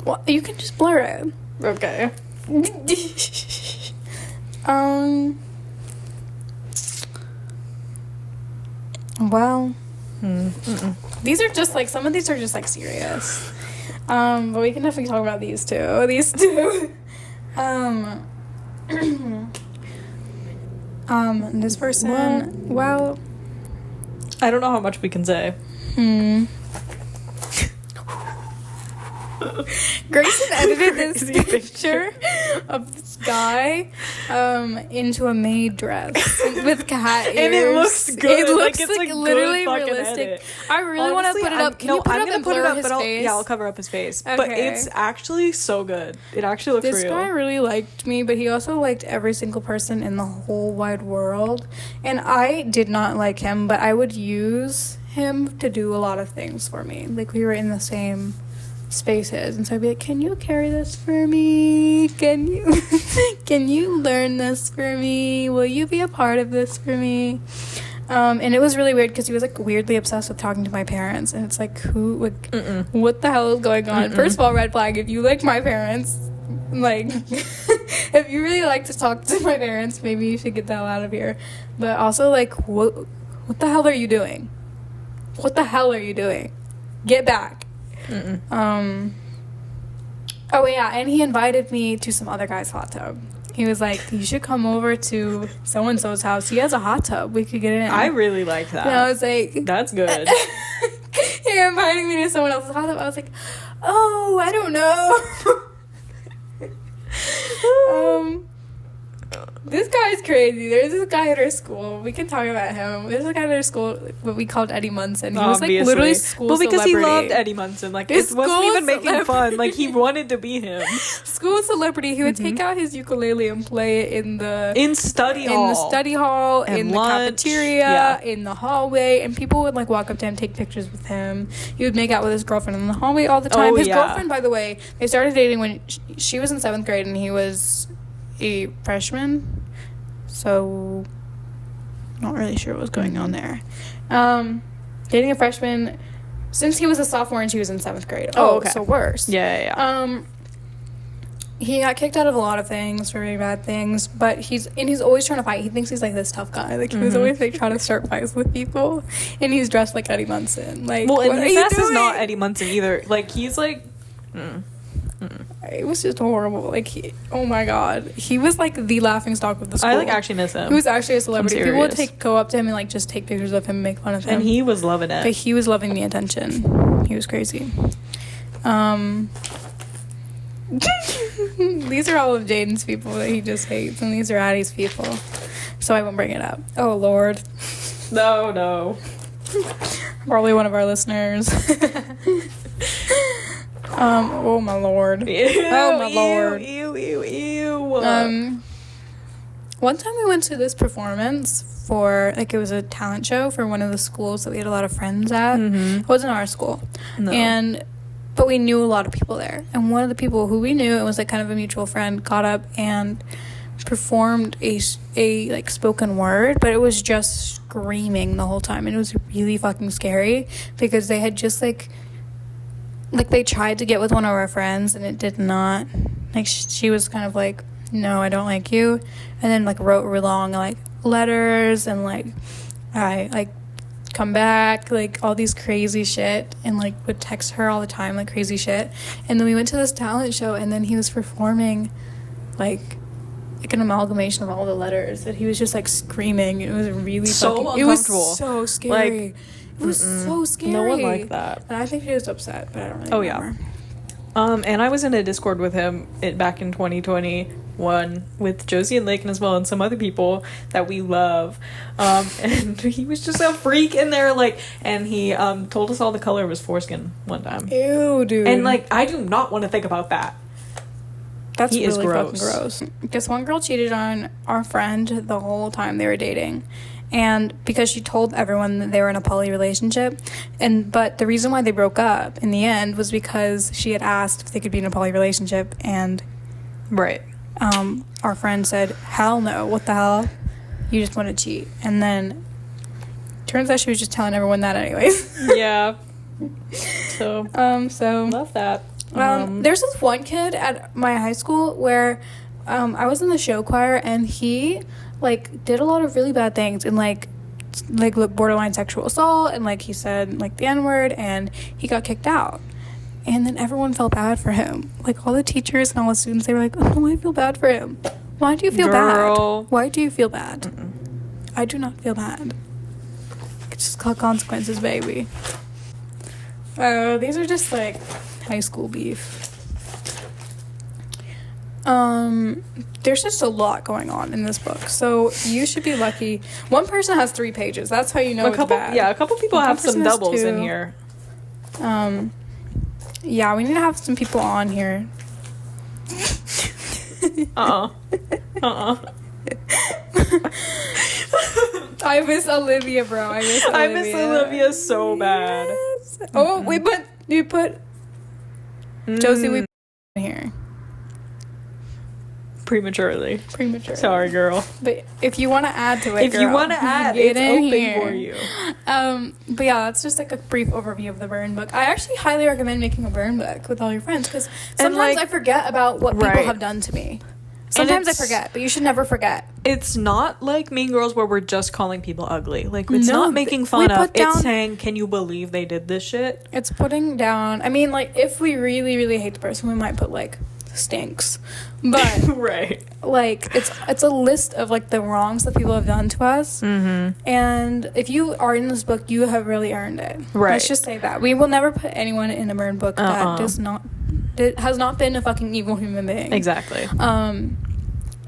Well, you can just blur it. Okay. Well, these are just like, some of these are just like serious. But we can definitely talk about these two. These two. This person, well, I don't know how much we can say. Grayson edited this picture of this guy into a maid dress with cat ears. And it looks good. It looks it's like a literally good fucking realistic. edit. I really want to put it up. Can you put it up and blur his face? I'll cover up his face. Okay. But it's actually so good. It actually looks This real. guy really liked me, but he also liked every single person in the whole wide world. And I did not like him, but I would use him to do a lot of things for me. Like, we were in the same spaces, and so I'd be like, can you carry this for me? Can you learn this for me? Will you be a part of this for me? And it was really weird because he was like weirdly obsessed with talking to my parents, and it's like, what the hell is going on? First of all, red flag. If you like my parents, like, if you really like to talk to my parents, maybe you should get the hell out of here. But also, like, what the hell are you doing? What the hell are you doing? Get back. Oh yeah, and he invited me to some other guy's hot tub. He was like, you should come over to so and so's house. He has a hot tub. We could get in. I really like that. And I was like, that's good. He invited me to someone else's hot tub. I was like, oh, I don't know. This guy's crazy. There's this guy at our school. We can talk about him. There's a guy at our school what we called Eddie Munson. He was like literally school celebrity. Well, because he loved Eddie Munson. Like, it wasn't even making fun. Like, he wanted to be him. School celebrity. He would take out his ukulele and play it in study hall, and in lunch, the cafeteria, in the hallway, and people would like walk up to him, take pictures with him. He would make out with his girlfriend in the hallway all the time. His girlfriend, by the way, they started dating when she was in 7th grade and he was a freshman, so not really sure what was going on there. Dating a freshman since he was a sophomore and she was in 7th grade. Okay. So worse. Yeah. He got kicked out of a lot of things for very bad things, but he's always trying to fight. He thinks he's like this tough guy. Like, he was always like trying to start fights with people, and he's dressed like Eddie Munson. Like, well, and his ass is not Eddie Munson either. Like, he's like. It was just horrible. Like, oh my god, he was like the laughing stock of the school. I like actually miss him. He was actually a celebrity. People would go up to him and like just take pictures of him and make fun of him. And he was loving it. But he was loving the attention. He was crazy. These are all of Jaden's people that he just hates, and these are Addie's people. So I won't bring it up. Oh Lord. No. Probably one of our listeners. Oh my lord. Oh my lord. Ew. One time we went to this performance for, like, it was a talent show for one of the schools that we had a lot of friends at. It wasn't our school. No. But we knew a lot of people there. And one of the people who we knew, it was like kind of a mutual friend, got up and performed a like spoken word, but it was just screaming the whole time, and it was really fucking scary because they had just like they tried to get with one of our friends and it did not, like, she was kind of like, no, I don't like you, and then like wrote really long like letters and like, I like come back, like all these crazy shit, and like would text her all the time like crazy shit. And then we went to this talent show, and then he was performing like an amalgamation of all the letters that he was just like screaming. It was really so fucking, it was so scary. Like, it was so scary. No one liked that. And I think he was upset, but I don't really remember. Yeah. And I was in a Discord with him back in 2020, one with Josie and Lakin as well, and some other people that we love. And he was just a freak in there, like, and he told us all the color of his foreskin one time. Ew, dude. And like, I do not want to think about that. That's he really is gross. fucking gross. This one girl cheated on our friend the whole time they were dating. And because she told everyone that they were in a poly relationship. But the reason why they broke up in the end was because she had asked if they could be in a poly relationship. And right. Our friend said, hell no, what the hell? You just want to cheat. And then turns out she was just telling everyone that anyways. Yeah. So love that. There's this one kid at my high school where I was in the show choir, and he like did a lot of really bad things, and like borderline sexual assault, and like he said like the N-word, and he got kicked out. And then everyone felt bad for him. Like all the teachers and all the students, they were like, oh, I feel bad for him. Why do you feel bad? Why do you feel bad? Mm-mm. I do not feel bad. It's just called consequences, baby. These are just like high school beef. There's just a lot going on in this book, so you should be lucky. One person has 3 pages. That's how you know it's bad. Yeah, a couple people have some doubles in here. Yeah, we need to have some people on here. I miss Olivia, bro. I miss Olivia so bad. Yes. Oh, we put Josie in here. Prematurely. Sorry, girl. But if you want to add to it, if you want to add, it's open here for you. But yeah, that's just like a brief overview of the burn book. I actually highly recommend making a burn book with all your friends, because sometimes I forget about what people have done to me. Sometimes I forget, but you should never forget. It's not like Mean Girls where we're just calling people ugly. Like, it's not making fun of. It's saying, can you believe they did this shit? It's putting down. I mean, like, if we really, really hate the person, we might put like stinks, but right, like it's a list of like the wrongs that people have done to us. Mm-hmm. And if you are in this book, you have really earned it. Right, let's just say that we will never put anyone in a burn book that has not been a fucking evil human being. Exactly.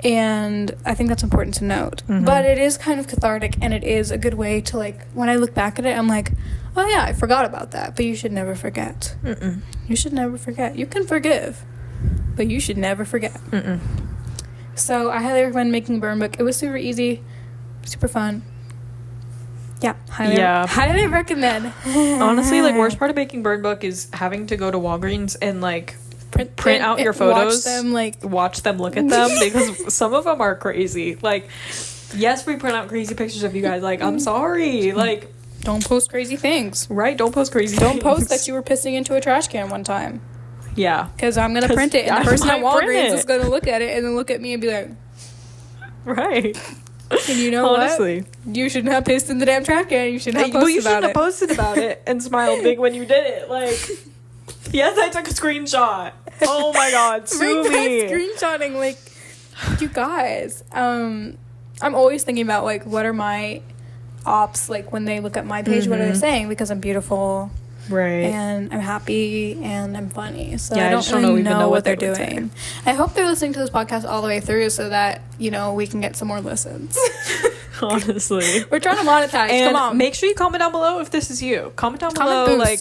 And I think that's important to note. Mm-hmm. But it is kind of cathartic, and it is a good way to, like, when I look back at it, I'm like, oh yeah, I forgot about that. But you should never forget. Mm-mm. You should never forget. You can forgive, but you should never forget. Mm-mm. So I highly recommend making a burn book. It was super easy, super fun. Yeah, highly recommend. Honestly, like, worst part of making burn book is having to go to Walgreens and like print out your photos, watch them, look at them, because some of them are crazy. Like, yes, we print out crazy pictures of you guys. Like, I'm sorry. Like, don't post crazy things. Right? Don't post crazy things. Don't post that you were pissing into a trash can one time. Yeah. Because I'm going to print it, and the person at Walgreens is going to look at it and then look at me and be like, right. And you know honestly, what? You shouldn't have pissed in the damn trash can. You shouldn't have posted about it. But you shouldn't have posted about it and smiled big when you did it. Like, yes, I took a screenshot. Oh my god, sue me. Screenshotting, like, you guys. I'm always thinking about, like, what are my ops, like, when they look at my page, what are they saying? Because I'm beautiful. Right. And I'm happy and I'm funny. So yeah, I don't really know what they're doing. Say. I hope they're listening to this podcast all the way through so that, you know, we can get some more listens. Honestly. We're trying to monetize. And come on. Make sure you comment down below if this is you. Comment down below. Boost. Like,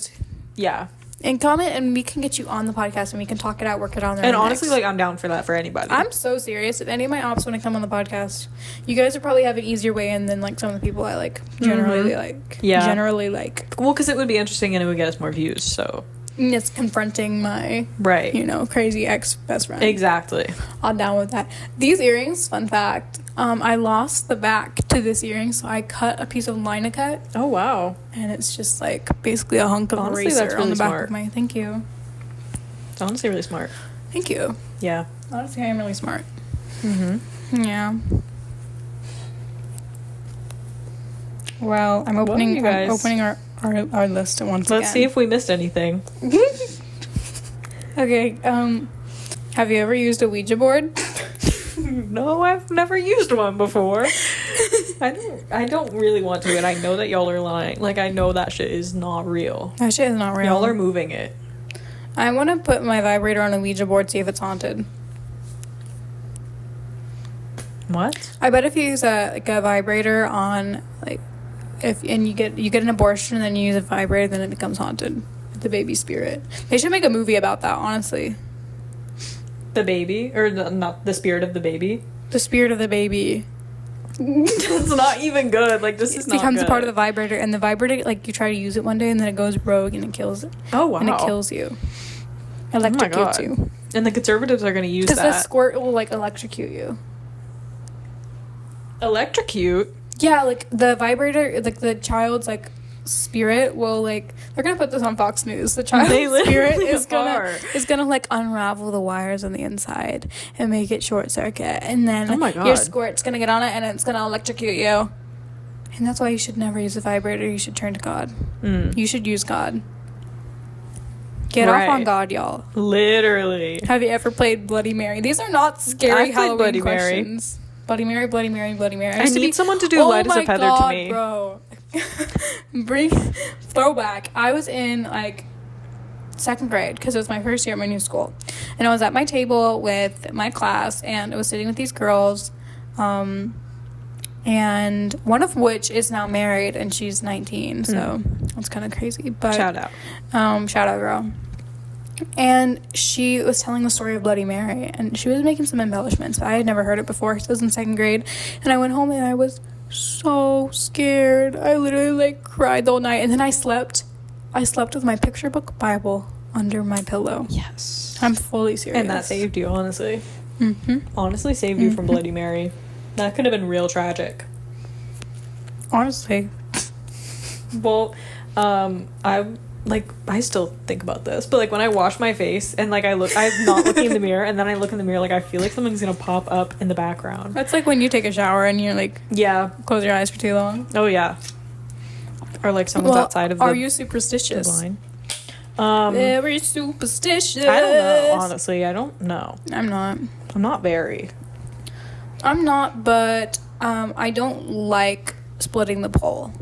yeah. And comment, and we can get you on the podcast, and we can talk it out, work it on. And honestly, like, I'm down for that for anybody. I'm so serious. If any of my ops want to come on the podcast, you guys would probably have an easier way in than, like, some of the people I, like, generally like. Yeah. Generally like. Well, because it would be interesting and it would get us more views, so. And it's confronting my, right, you know, crazy ex-best friend. Exactly. I'm down with that. These earrings, fun fact, I lost the back to this earring, so I cut a piece of Lina cut. Oh, wow. And it's just, like, basically a hunk of honestly, eraser that's really on the back smart. of my... Thank you. It's honestly really smart. Thank you. Yeah. Honestly, I am really smart. Mm-hmm. Yeah. Well, I'm opening our list once again. Let's see if we missed anything. Okay, have you ever used a Ouija board? No, I've never used one before. I don't really want to, and I know that y'all are lying. Like, I know that shit is not real. That shit is not real. Y'all are moving it. I want to put my vibrator on a Ouija board, see if it's haunted. What? I bet if you use a vibrator on like, you get an abortion and then you use a vibrator, then it becomes haunted. The baby spirit. They should make a movie about that. Honestly. The baby, or not the spirit of the baby. The spirit of the baby. It's not even good. Like, this is not becomes good. a part of the vibrator, and the vibrator, like, you try to use it one day and then it goes rogue and it kills it. Oh wow. And it kills you. Electrocutes you. And the conservatives are going to use that. Because the squirt will like electrocute you. Electrocute? Yeah, like the vibrator, like the child's like spirit will like, they're gonna put this on Fox News. The child's spirit is gonna like unravel the wires on the inside and make it short circuit, and then your squirt's gonna get on it and it's gonna electrocute you. And that's why you should never use a vibrator. You should turn to God. You should use God. Get off on God, y'all. Literally. Have you ever played Bloody Mary? These are not scary Halloween Bloody questions. Mary. Bloody Mary, Bloody Mary, Bloody Mary. I need someone to do Light as a Feather to me. Bro. Bring throwback. I was in like 2nd grade because it was my first year at my new school, and I was at my table with my class, and I was sitting with these girls, and one of which is now married and she's 19, so that's kind of crazy. But shout out girl. And she was telling the story of Bloody Mary, and she was making some embellishments. I had never heard it before. It was in 2nd grade, and I went home and I was so scared. I literally like cried the whole night, and then I slept with my picture book Bible under my pillow. Yes, I'm fully serious. And that saved you, honestly. Honestly saved you from Bloody Mary. That could have been real tragic, honestly. Well, I still think about this, but like when I wash my face and like I'm not looking in the mirror, and then I look in the mirror, like I feel like something's gonna pop up in the background. That's like when you take a shower and you're like, close your eyes for too long. Oh yeah. Or like someone's outside of the. Are you superstitious? Very superstitious. I don't know, honestly. I don't know. I'm not very. I'm not, but I don't like splitting the pole.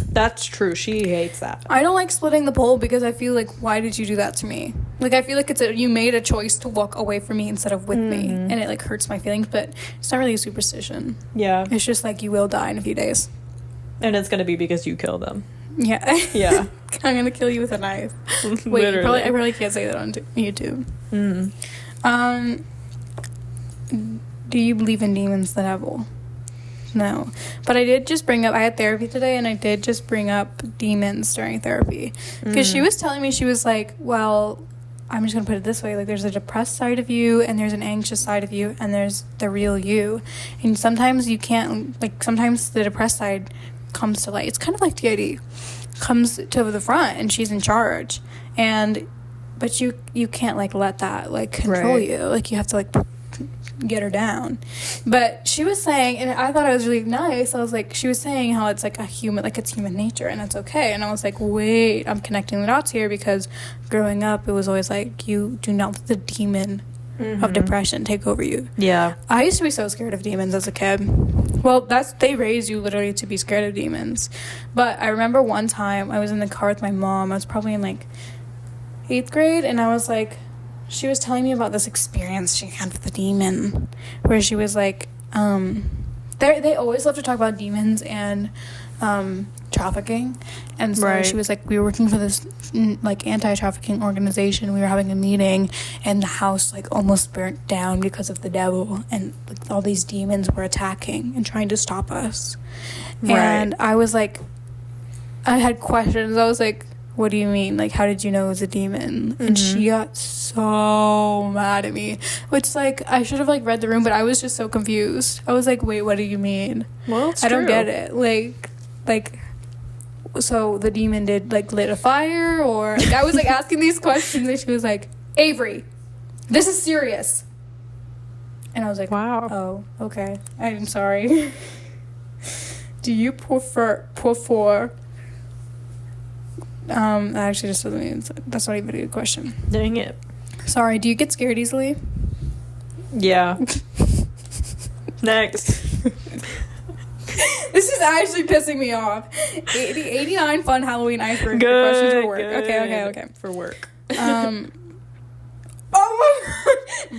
That's true. She hates that. I don't like splitting the pole because I feel like, why did you do that to me? Like, I feel like you made a choice to walk away from me instead of with me, and it like hurts my feelings, but it's not really a superstition. Yeah. It's just like you will die in a few days. And it's going to be because you killed them. Yeah. Yeah. I'm going to kill you with a knife. Wait, I probably can't say that on YouTube. Do you believe in demons, the devil? No. But I did just bring up, I had therapy today, and I did just bring up demons during therapy. Because she was telling me, she was like, well, I'm just going to put it this way. Like, there's a depressed side of you, and there's an anxious side of you, and there's the real you. And sometimes you can't, like, sometimes the depressed side comes to light. It's kind of like TID. Comes to the front, and she's in charge. But you can't, like, let that, like, control you. Like, you have to, like, get her down. But she was saying, and I thought it was really nice, I was like, she was saying how it's like it's human nature and it's okay. And I was like, wait, I'm connecting the dots here, because growing up it was always like, you do not let the demon of depression take over you. Yeah. I used to be so scared of demons as a kid. Well, they raise you literally to be scared of demons. But I remember one time I was in the car with my mom. I was probably in like 8th grade, and I was like, she was telling me about this experience she had with the demon, where she was like, they always love to talk about demons and trafficking, and so she was like, we were working for this like anti-trafficking organization. We were having a meeting, and the house like almost burnt down because of the devil, and like all these demons were attacking and trying to stop us. And I was like, I had questions. I was like, what do you mean? Like, how did you know it was a demon? And she got so mad at me. Which, like, I should have, like, read the room, but I was just so confused. I was like, wait, what do you mean? Well, it's I don't get it. Like, so the demon lit a fire? Or, like, I was, like, asking these questions, and she was like, Avery, this is serious. And I was like, wow. Oh, okay. I'm sorry. Do you prefer that actually just doesn't mean, that's not even a good question. Dang it. Sorry, do you get scared easily? Yeah. Next. This is actually pissing me off. 89 fun Halloween icebreaker questions for work. Good. Okay. For work. Oh my god.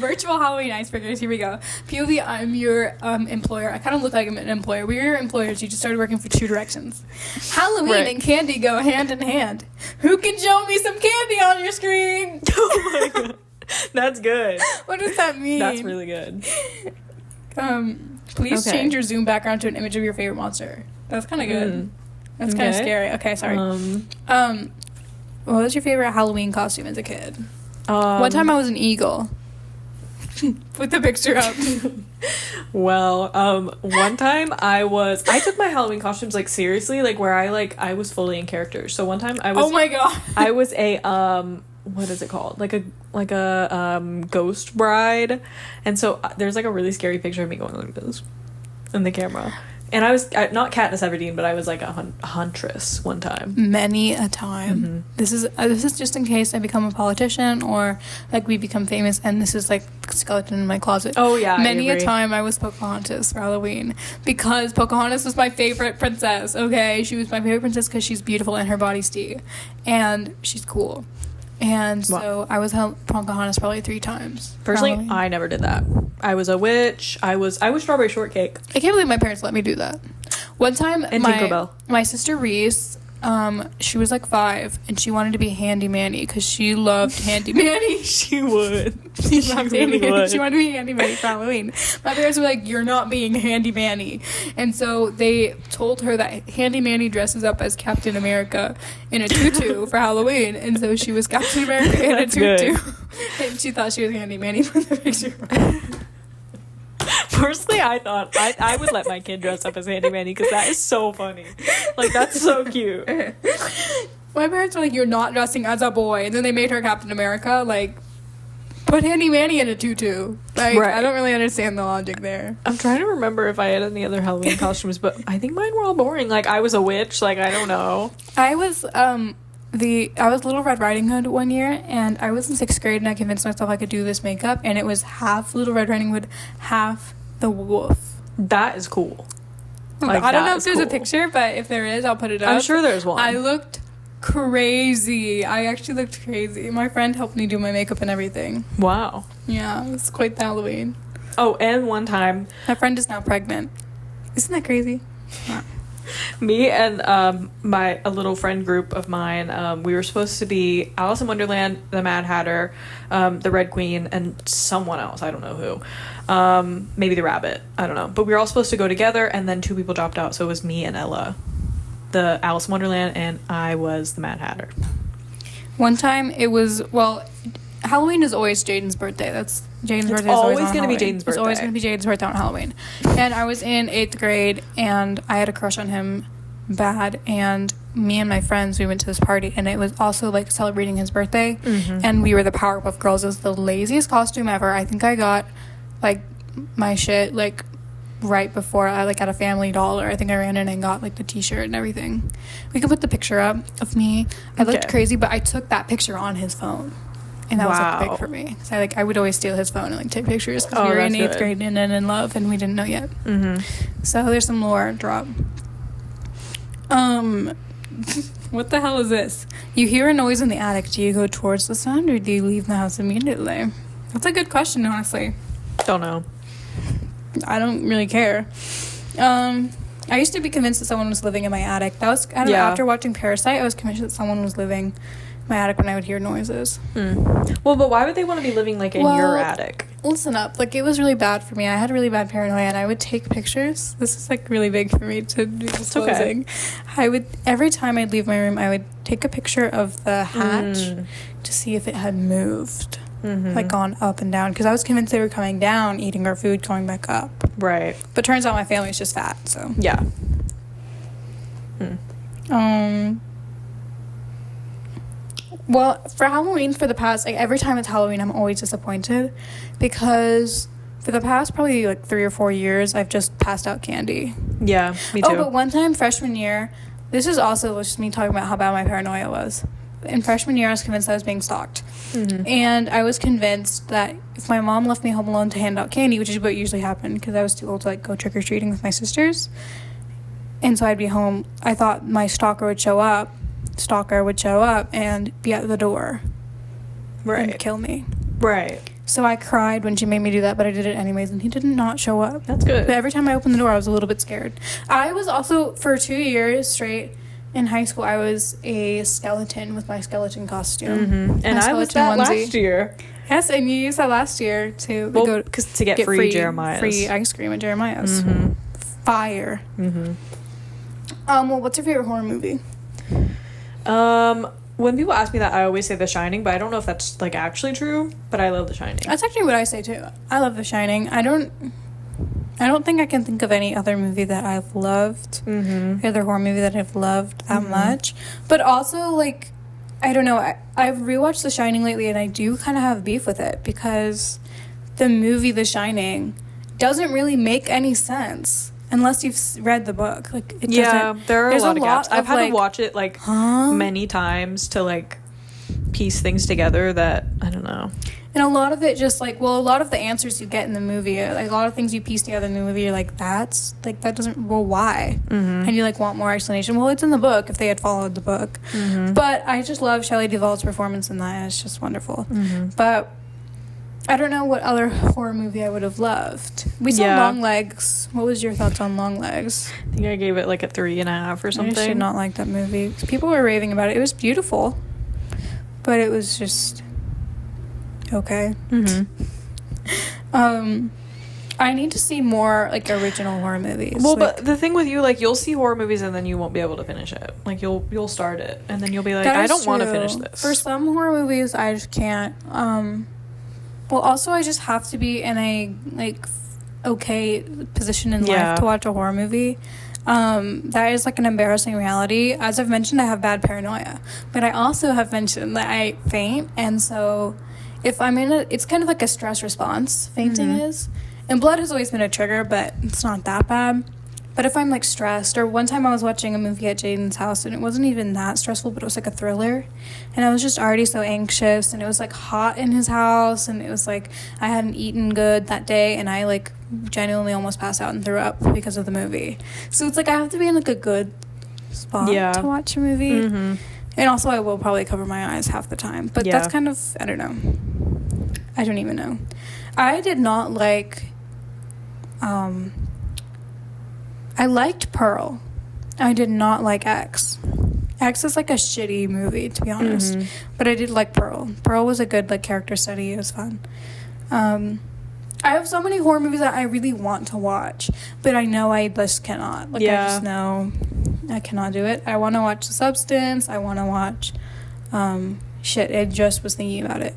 Virtual Halloween icebreakers. Here we go. POV, I'm your employer. I kind of look like I'm an employer. We're your employers. You just started working for Two Directions. Halloween and candy go hand in hand. Who can show me some candy on your screen? Oh my god. That's good. What does that mean? That's really good. Please change your Zoom background to an image of your favorite monster. That's kind of good. That's kind of scary. Okay, sorry. What was your favorite Halloween costume as a kid? One time I was an eagle. Put the picture up. Well, one time I took my Halloween costumes like seriously, like where I was fully in character. So one time I was, oh my god, I was a what is it called? Like a ghost bride, and so there's like a really scary picture of me going like this in the camera. And I was not Katniss Everdeen, but I was like a huntress one time. Many a time. This is just in case I become a politician or like we become famous, and this is like skeleton in my closet. Oh yeah, many a time I was Pocahontas for Halloween because Pocahontas was my favorite princess. Okay, she was my favorite princess because she's beautiful and her body's tea, and she's cool. And so I was Pocahontas probably 3 times. Personally, I never did that. I was a witch. I was Strawberry Shortcake. I can't believe my parents let me do that. One time, and Tinkerbell. My sister Reese, she was like 5, and she wanted to be Handy Manny because she loved Handy Manny. She would. She loved Handy Manny. She wanted to be Handy Manny for Halloween. My parents were like, "You're not being Handy Manny," and so they told her that Handy Manny dresses up as Captain America in a tutu for Halloween, and so she was Captain America in a tutu, and she thought she was Handy Manny for the picture. Personally, I thought I would let my kid dress up as Handy Manny because that is so funny. Like, that's so cute. My parents were like, "You're not dressing as a boy," and then they made her Captain America. Like, put Handy Manny in a tutu. Like, right. I don't really understand the logic there. I'm trying to remember if I had any other Halloween costumes, but I think mine were all boring. Like, I was a witch. Like, I don't know. I was Little Red Riding Hood one year, and I was in 6th grade, and I convinced myself I could do this makeup, and it was half Little Red Riding Hood, half the wolf. That is cool. Like, I don't know if there's a picture, but if there is, I'll put it up. I'm sure there's one. I looked crazy. I actually looked crazy. My friend helped me do my makeup and everything. Wow. Yeah, it was quite the Halloween. Oh, and one time... My friend is now pregnant. Isn't that crazy? Yeah. Me and a little friend group of mine, we were supposed to be Alice in Wonderland, the Mad Hatter, the Red Queen, and someone else. I don't know who. Maybe the Rabbit. I don't know. But we were all supposed to go together, and then 2 people dropped out. So it was me and Ella, the Alice in Wonderland, and I was the Mad Hatter. One time it was, Halloween is always Jaden's birthday. That's Jaden's birthday. It's always going to be Jaden's birthday. It's always going to be Jaden's birthday on Halloween. And I was in 8th grade, and I had a crush on him bad. And me and my friends, we went to this party, and it was also like celebrating his birthday. And we were the Powerpuff Girls. It was the laziest costume ever. I think I got like my shit like right before I like at a Family Dollar. I think I ran in and got like the t-shirt and everything. We could put the picture up of me. I looked crazy, but I took that picture on his phone. And that was like big for me. So I would always steal his phone and like take pictures because we were in 8th grade and in love and we didn't know yet. So there's some lore drop. What the hell is this? You hear a noise in the attic. Do you go towards the sound or do you leave the house immediately? That's a good question, honestly. Don't know. I don't really care. I used to be convinced that someone was living in my attic. That was after watching Parasite. I was convinced that someone was living my attic when I would hear noises. Well, but why would they want to be living like in your attic? Listen up. Like, it was really bad for me. I had really bad paranoia, and I would take pictures. This is like really big for me to be disclosing. I would, every time I'd leave my room, I would take a picture of the hatch to see if it had moved, like gone up and down, because I was convinced they were coming down, eating our food, going back up. Right. But turns out my family's just fat, so. Yeah. Well, for Halloween, for the past, like, every time it's Halloween, I'm always disappointed because for the past probably, like, 3 or 4 years, I've just passed out candy. Yeah, me too. Oh, but one time, freshman year, this is also just me talking about how bad my paranoia was. In freshman year, I was convinced I was being stalked. And I was convinced that if my mom left me home alone to hand out candy, which is what usually happened because I was too old to, like, go trick-or-treating with my sisters, and so I'd be home, I thought my stalker would show up and be at the door and kill me. Right. So I cried when she made me do that, but I did it anyways, and he did not show up. That's good. But every time I opened the door, I was a little bit scared. I was also, for 2 years straight in high school, I was a skeleton with my skeleton costume. Mm-hmm. And I was that last year. Yes, and you used that last year to go to get free Jeremiah's. Free ice cream at Jeremiah's. Mm-hmm. Fire. Mm-hmm. Well, what's your favorite horror movie? When people ask me that, I always say The Shining, but I don't know if that's like actually true. But I love The Shining. That's actually what I say too. I love The Shining. I don't think I can think of any other movie that I've loved. Mm-hmm. Other horror movie that I've loved that much. But also, like, I don't know. I've rewatched The Shining lately, and I do kind of have beef with it because the movie The Shining doesn't really make any sense unless you've read the book. Like, it doesn't. There are a lot of gaps. I've had like, to watch it like many times to like piece things together that I don't know. And a lot of it just like, well, a lot of the answers you get in the movie, like a lot of things you piece together in the movie, you're like, that doesn't, well, why? Mm-hmm. And you like want more explanation. Well, it's in the book if they had followed the book. Mm-hmm. But I just love Shelley Duvall's performance in that. And it's just wonderful. Mm-hmm. But I don't know what other horror movie I would have loved. We saw Long Legs. What was your thoughts on Long Legs? I think I gave it like a 3.5 or something. I did not like that movie. People were raving about it. It was beautiful, but it was just okay. Mm-hmm. I need to see more like original horror movies. Well, like, but the thing with you, like, you'll see horror movies and then you won't be able to finish it. Like, you'll start it and then you'll be like, I don't want to finish this. For some horror movies, I just can't. Well, also, I just have to be in a like okay position in life to watch a horror movie. That is like an embarrassing reality. As I've mentioned, I have bad paranoia, but I also have mentioned that I faint, and so if I'm in it's kind of like a stress response. Fainting is, and blood has always been a trigger, but it's not that bad. But if I'm like stressed, or one time I was watching a movie at Jaden's house and it wasn't even that stressful, but it was like a thriller, and I was just already so anxious, and it was like hot in his house, and it was like I hadn't eaten good that day, and I like genuinely almost passed out and threw up because of the movie. So it's like I have to be in like a good spot to watch a movie. Mm-hmm. And also I will probably cover my eyes half the time, but that's kind of, I don't know, I don't even know. I did not like I liked Pearl. I did not like X. X is like a shitty movie, to be honest. Mm-hmm. But I did like Pearl. Pearl was a good like character study. It was fun. I have so many horror movies that I really want to watch, but I know I just cannot. Like, I just know I cannot do it. I want to watch The Substance. I want to watch... I just was thinking about it.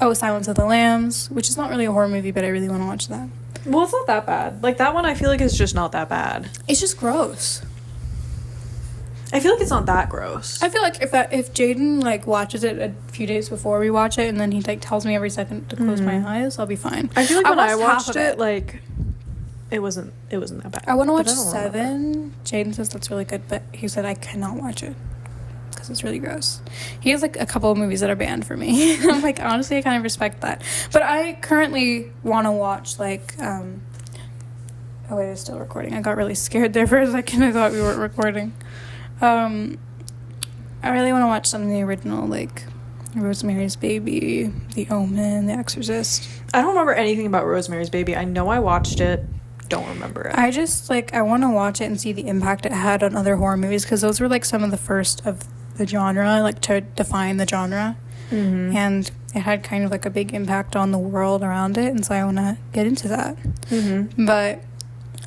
Oh, Silence of the Lambs, which is not really a horror movie, but I really want to watch that. Well, it's not that bad. Like, that one I feel like is just not that bad. It's just gross. I feel like it's not that gross. I feel like if Jaden like watches it a few days before we watch it, and then he like tells me every second to close my eyes, I'll be fine. I feel like when I watched it, like it wasn't that bad. I want to watch 7. Jaden says that's really good, but he said I cannot watch it because it's really gross. He has like a couple of movies that are banned for me. I'm like, honestly, I kind of respect that. But I currently want to watch like oh wait, it's still recording. I got really scared there for a second. I thought we weren't recording. I really want to watch some of the original, like Rosemary's Baby, The Omen, The Exorcist. I don't remember anything about Rosemary's Baby. I know I watched it. Don't remember it. I just, like, I want to watch it and see the impact it had on other horror movies, because those were, like, some of the first of the genre, like, to define the genre. Mm-hmm. And it had kind of, like, a big impact on the world around it, and so I want to get into that. Mm-hmm. But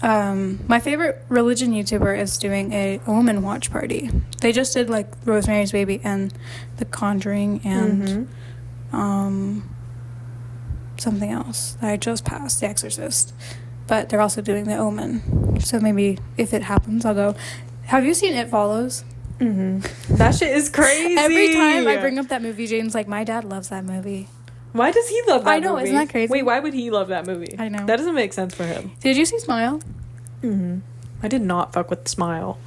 my favorite religion YouTuber is doing a Omen watch party. They just did, like, Rosemary's Baby and The Conjuring and something else that I just passed, The Exorcist. But they're also doing The Omen. So maybe if it happens, I'll go. Have you seen It Follows? Mm-hmm. That shit is crazy. Every time I bring up that movie, Jaden's like, my dad loves that movie. Why does he love that movie? I know, isn't that crazy? Wait, why would he love that movie? I know. That doesn't make sense for him. Did you see Smile? Mm-hmm. I did not fuck with Smile.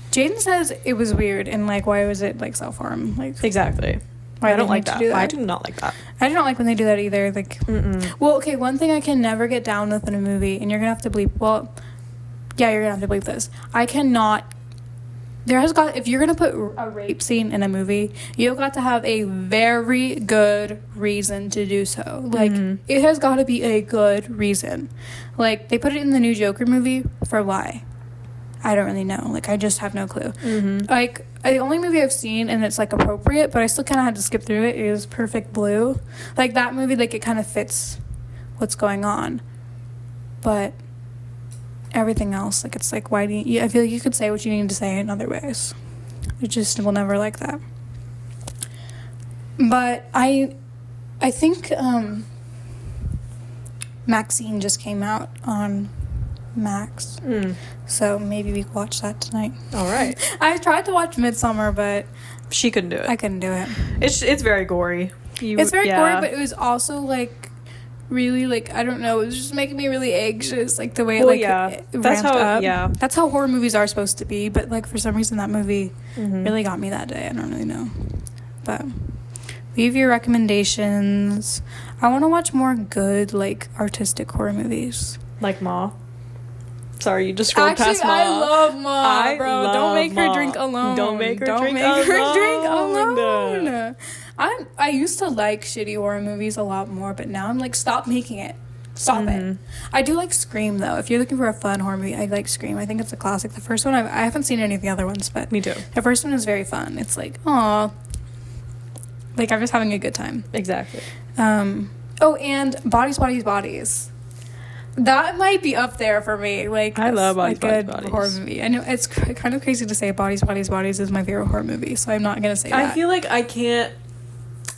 Jaden says it was weird, and, like, why was it, like, self-harm? Like, exactly. Why I don't like that. do that. I do not like that. I don't like when they do that either. Like, well, okay, one thing I can never get down with in a movie, and you're gonna have to bleep. Well, yeah, you're gonna have to bleep this. I cannot if you're gonna put a rape scene in a movie, you've got to have a very good reason to do so. Like, it has got to be a good reason. Like, they put it in the new Joker movie for why? I don't really know. Like, I just have no clue. Like, the only movie I've seen and it's like appropriate, but I still kind of had to skip through it, is Perfect Blue. Like, that movie, like, it kind of fits what's going on, but everything else, like, it's like, why do you, I feel like you could say what you need to say in other ways. It just will never like that. But I think Maxine just came out on Max, so maybe we can watch that tonight. All right. I tried to watch Midsummer, but she couldn't do it. I couldn't do it. It's very gory. It's very gory, but it was also like really, like, I don't know, it was just making me really anxious, like the way it it ramped up. That's how horror movies are supposed to be, but like for some reason that movie really got me that day. I don't really know, but leave your recommendations. I want to watch more good, like, artistic horror movies, like Ma. Sorry, you just scrolled past Ma. I love Ma, bro. Don't make her drink alone. Don't make her drink alone. I used to like shitty horror movies a lot more, but now I'm like, stop making it. Stop it. I do like Scream, though. If you're looking for a fun horror movie, I like Scream. I think it's a classic. The first one, I haven't seen any of the other ones, but me too. The first one is very fun. It's like, aw. Like, I'm just having a good time. Exactly. Oh, and Bodies. That might be up there for me. Like, I love Bodies. Horror movie. I know it's kind of crazy to say Bodies is my favorite horror movie, so I'm not gonna say that. I feel like I can't.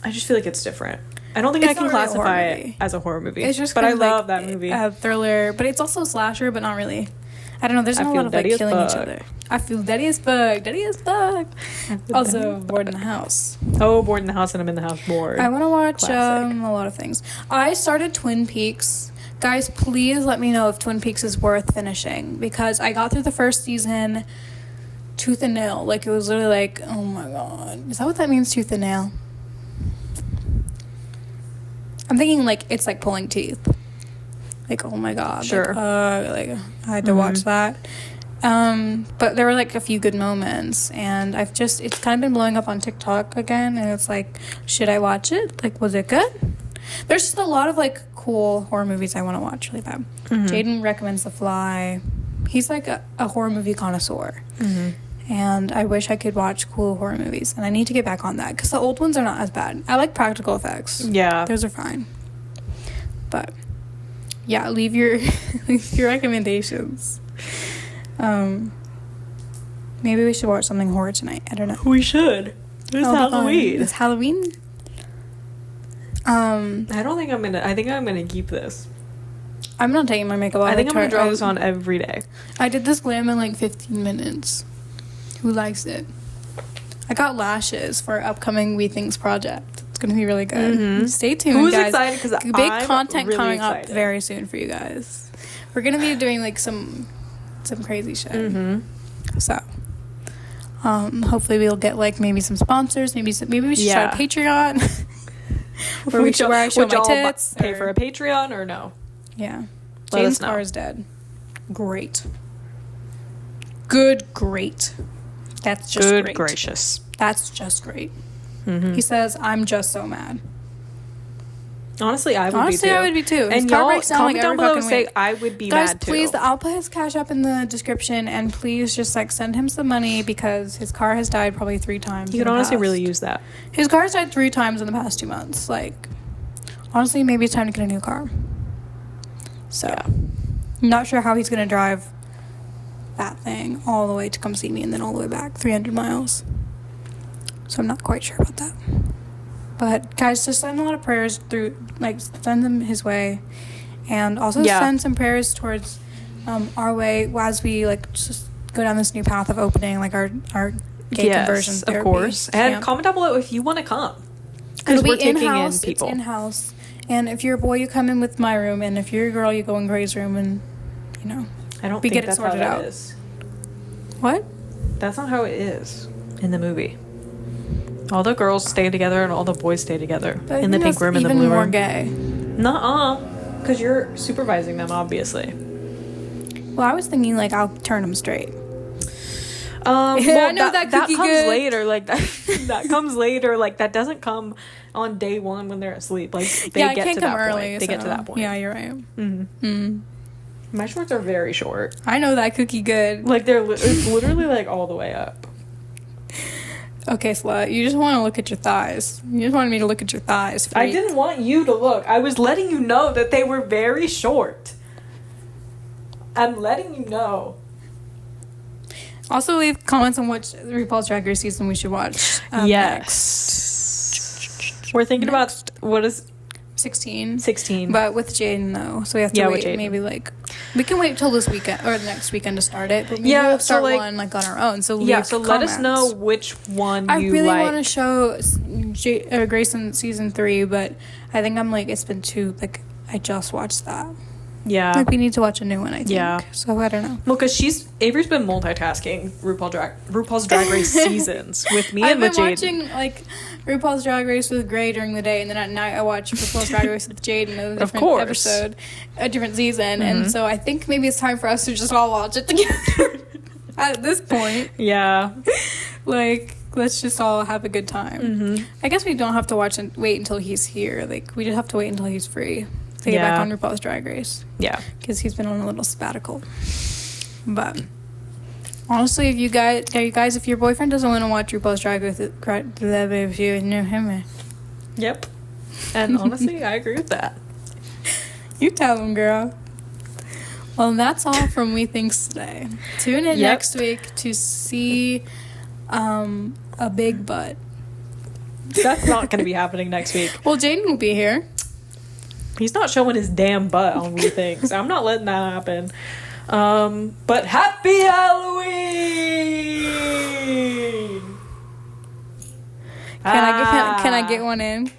I just feel like it's different. I don't think I can classify it as a horror movie. It's just, but I love that movie. A thriller, but it's also a slasher, but not really. I don't know. There's not a lot of like killing each other. I feel daddy as fuck. Also, Bored in the House. Oh, Bored in the House, and I'm in the house bored. I want to watch a lot of things. I started Twin Peaks. Guys, please let me know if Twin Peaks is worth finishing, because I got through the first season tooth and nail. Like, it was literally like, oh my god. Is that what that means, tooth and nail? I'm thinking like it's like pulling teeth. Like, oh my god. Sure. Like I had to watch that. But there were like a few good moments, and it's kind of been blowing up on TikTok again, and it's like, should I watch it? Like, was it good? There's just a lot of like cool horror movies I want to watch really bad. Jaden recommends The Fly. He's like a horror movie connoisseur. And I wish I could watch cool horror movies, and I need to get back on that, because the old ones are not as bad. I like practical effects. Yeah, those are fine. But yeah, leave your recommendations. Maybe we should watch something horror tonight. I don't know. We should. It's Halloween. It's Halloween. I think I'm gonna keep this. I'm not taking my makeup off. I think I'm gonna draw this on every day. I did this glam in like 15 minutes. Who likes it? I got lashes for upcoming Wethinks project. It's gonna be really good. Stay tuned, Who's guys. excited? Because big content really coming up very soon for you guys. We're gonna be doing like some crazy shit. So, hopefully we'll get like maybe some sponsors. Maybe we should start a Patreon. Where I show my tits. Pay for a Patreon or no? Yeah. Jaden's car is dead. Great. Great. That's just great. Good gracious. That's just great. He says, I'm just so mad. Honestly, I would be too. And y'all comment down below and say I would be mad too. Guys, please, I'll put his cash up in the description, and please just like send him some money, because his car has died probably 3 times. You could honestly really use that. His car has died 3 times in the past 2 months. Like, honestly, maybe it's time to get a new car. So, I'm not sure how he's gonna drive that thing all the way to come see me and then all the way back 300 miles. So I'm not quite sure about that. But guys, just send a lot of prayers through, like, send them his way, and also send some prayers towards our way as we like just go down this new path of opening like our gay conversion therapy. Of course. And comment down below if you want to come, because we're taking in people. It's in-house, and if you're a boy, you come in with my room, and if you're a girl, you go in Gray's room, and you know, I don't think that's how that is. What? That's not how it is in the movie. All the girls stay together and all the boys stay together in the pink room and the blue room. Even more gay. Nuh-uh. Because you're supervising them, obviously. Well, I was thinking, like, I'll turn them straight. Well, I know that cookie comes good. later. Like that comes later. Like that doesn't come on day one when they're asleep. Like they Yeah, it get can't to come that early. point. They get to that point. Yeah, you're right. Mm-hmm. My shorts are very short. I know that cookie good. Like it's literally like all the way up. Okay, slut. You just want to look at your thighs. You just wanted me to look at your thighs. I didn't want you to look. I was letting you know that they were very short. I'm letting you know. Also, leave comments on which RuPaul's Drag Race season we should watch. Yes. We're thinking about, what is... 16. 16. But with Jaden, though. So we have to wait maybe, like... We can wait till this weekend, or the next weekend to start it. But maybe we'll start one, like, on our own. So leave so comments. let us know which one I you really like. want to show Grayson season 3, but I think I'm, like, it's been too... Like, I just watched that. Yeah. Like, we need to watch a new one, I think. Yeah. So, I don't know. Well, because Avery's been multitasking RuPaul's Drag Race seasons with me and with Jade. I've been watching, like, RuPaul's Drag Race with Gray during the day, and then at night I watch RuPaul's Drag Race with Jade in a different episode, a different season. And so I think maybe it's time for us to just all watch it together at this point. Yeah. Like, let's just all have a good time. I guess we don't have to wait until he's here. Like, we just have to wait until he's free to get back on RuPaul's Drag Race. Yeah. Because he's been on a little sabbatical. But honestly, if your boyfriend doesn't want to watch RuPaul's Drag Race, if you know him. Yep. And honestly, I agree with that. You tell him, girl. Well, that's all from Wethinks today. Tune in next week to see a big butt. That's not going to be happening next week. Well, Jaden will be here. He's not showing his damn butt on Wethinks. I'm not letting that happen. But happy Halloween! Can I get one in?